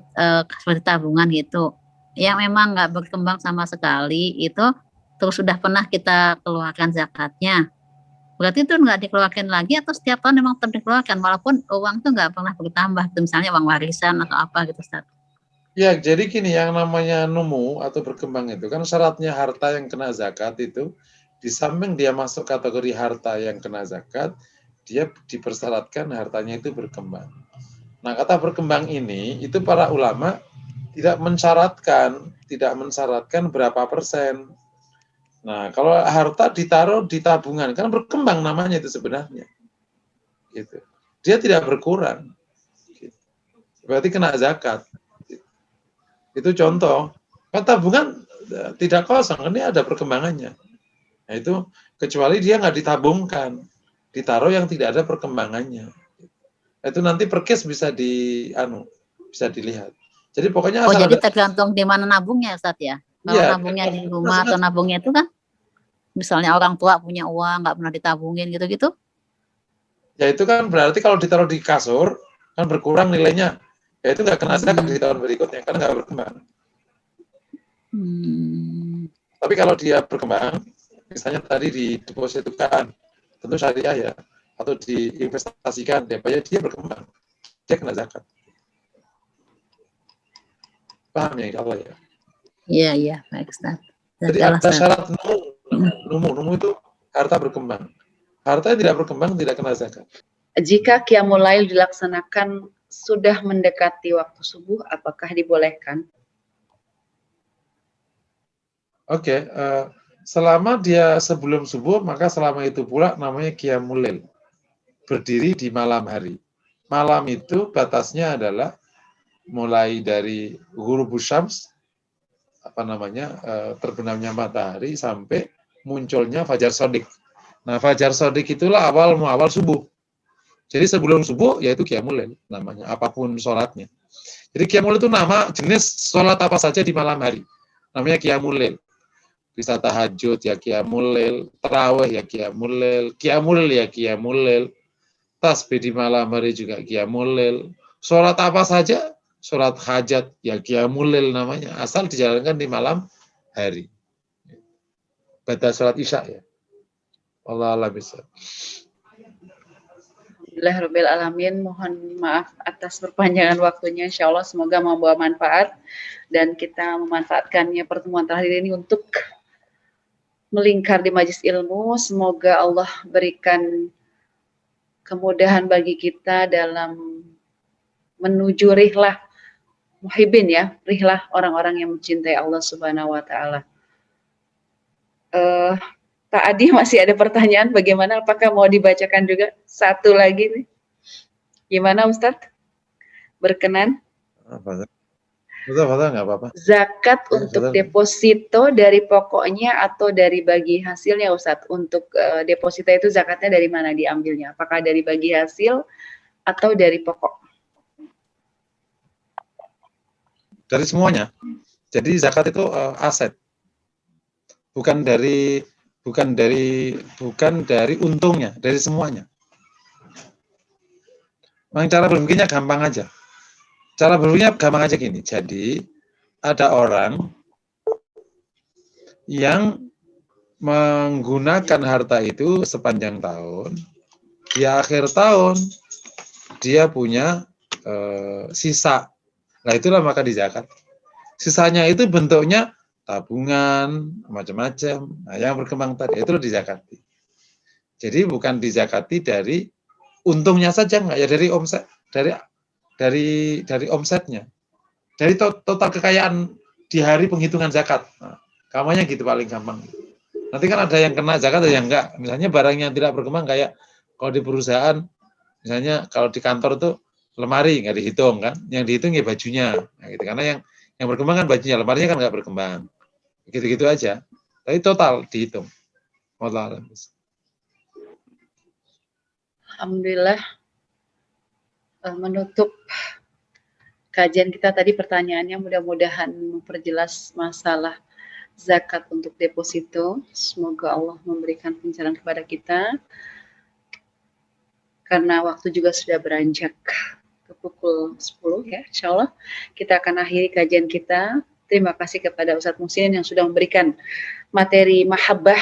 seperti tabungan gitu, yang memang nggak berkembang sama sekali itu, terus sudah pernah kita keluarkan zakatnya, berarti itu nggak dikeluarkan lagi atau setiap tahun memang tetap dikeluarkan walaupun uang itu nggak pernah bertambah, misalnya uang warisan atau apa gitu Ustaz? Ya, jadi gini, yang namanya numu atau berkembang itu kan syaratnya harta yang kena zakat itu, di samping dia masuk kategori harta yang kena zakat, dia dipersyaratkan hartanya itu berkembang. Nah, kata berkembang ini, itu para ulama tidak mensyaratkan berapa persen. Nah, kalau harta ditaruh di tabungan, kan berkembang namanya itu sebenarnya. Gitu. Dia tidak berkurang. Gitu. Berarti kena zakat. Itu contoh. Kan tabungan tidak kosong, ini ada perkembangannya. Nah, itu kecuali dia nggak ditabungkan, ditaruh yang tidak ada perkembangannya. Itu nanti per case bisa dilihat. Jadi pokoknya jadi tergantung di mana nabungnya Ustaz ya. Kalau nabungnya di rumah atau nabungnya itu kan, misalnya orang tua punya uang nggak pernah ditabungin gitu-gitu. Ya itu kan berarti kalau ditaruh di kasur kan berkurang nilainya. Ya itu nggak kena zakat di tahun berikutnya karena nggak berkembang. Tapi kalau dia berkembang, misalnya tadi didepositkan, tentu syariah ya, atau diinvestasikan, dia berkembang, dia kena zakat. Paham ya insya Allah ya? Iya, baik Ustaz. Jadi ada syarat numu itu harta berkembang. Harta yang tidak berkembang tidak kena zakat. Jika Qiyamul Lail dilaksanakan sudah mendekati waktu subuh, apakah dibolehkan? Oke, selama dia sebelum subuh, maka selama itu pula namanya Qiyamul Lail. Berdiri di malam hari. Malam itu batasnya adalah mulai dari ghurubus syams, terbenamnya matahari sampai munculnya fajar shadiq. Nah, fajar shadiq itulah awal subuh. Jadi sebelum subuh yaitu qiyamul lail namanya, apapun sholatnya. Jadi qiyamul itu nama jenis sholat apa saja di malam hari. Namanya qiyamul lail. Bisa tahajud ya qiyamul lail, tarawih ya qiyamul lail, qiyamul ya qiyamul lail, tasbih di malam hari juga qiyamul lail. Sholat apa saja, sholat hajat ya qiyamul lail namanya, asal dijalankan di malam hari. Baca sholat isya ya. Allah bisa. Alhamdulillah alamin, mohon maaf atas perpanjangan waktunya. Insya Allah semoga membawa manfaat dan kita memanfaatkannya pertemuan terakhir ini untuk melingkar di majlis ilmu. Semoga Allah berikan kemudahan bagi kita dalam menuju rihlah muhibbin ya, rihlah orang-orang yang mencintai Allah Subhanahu wa taala. Pak Adi masih ada pertanyaan, bagaimana, apakah mau dibacakan juga satu lagi nih? Gimana Ustadz? Berkenan? Betul, nggak apa-apa. Zakat untuk deposito dari pokoknya atau dari bagi hasilnya Ustadz? Untuk deposito itu zakatnya dari mana diambilnya? Apakah dari bagi hasil atau dari pokok? Dari semuanya. Jadi zakat itu aset. Bukan dari untungnya, dari semuanya. Memang cara berpikirnya gampang aja. Cara berpikirnya gampang aja gini. Jadi ada orang yang menggunakan harta itu sepanjang tahun. Di akhir tahun dia punya sisa. Nah itulah maka dizakat. Sisanya itu bentuknya tabungan, macam-macam. Nah, yang berkembang tadi itu dizakati. Jadi bukan dizakati dari untungnya saja, enggak ya, dari omset, dari omsetnya, dari total kekayaan di hari penghitungan zakat. Nah, gampangnya gitu paling gampang. Nanti kan ada yang kena zakat ada yang enggak. Misalnya barang yang tidak berkembang kayak kalau di perusahaan, misalnya kalau di kantor tuh lemari nggak dihitung kan, yang dihitung ya bajunya. Nah, gitu. Karena yang berkembang kan bajunya, lemarinya kan nggak berkembang. Gitu-gitu aja. Tapi total dihitung. Alhamdulillah, menutup kajian kita tadi pertanyaannya mudah-mudahan memperjelas masalah zakat untuk deposito. Semoga Allah memberikan pencerahan kepada kita. Karena waktu juga sudah beranjak ke pukul 10 ya, insya Allah kita akan akhiri kajian kita. Terima kasih kepada Ustadz Muhsin yang sudah memberikan materi mahabbah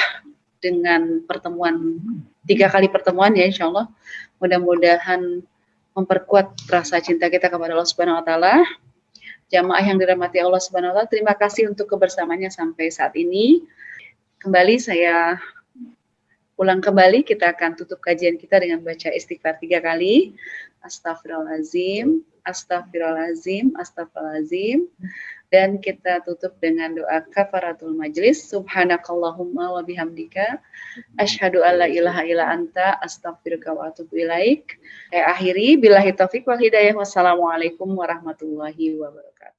dengan pertemuan 3 kali pertemuan ya, insya Allah. Mudah-mudahan memperkuat rasa cinta kita kepada Allah Subhanahu Wa Taala. Jamaah yang dirahmati Allah Subhanahu Wa Taala, terima kasih untuk kebersamaannya sampai saat ini. Kembali saya ulang kembali, kita akan tutup kajian kita dengan baca istighfar 3 kali. Astagfirullahaladzim, astagfirullahaladzim, astagfirullahaladzim. Dan kita tutup dengan doa kafaratul majlis. Subhanakallahumma wa bihamdika asyhadu alla ilaha illa anta astaghfiruka wa atubu ilaik. Saya akhiri billahi taufiq wal hidayah. Wassalamualaikum warahmatullahi wabarakatuh.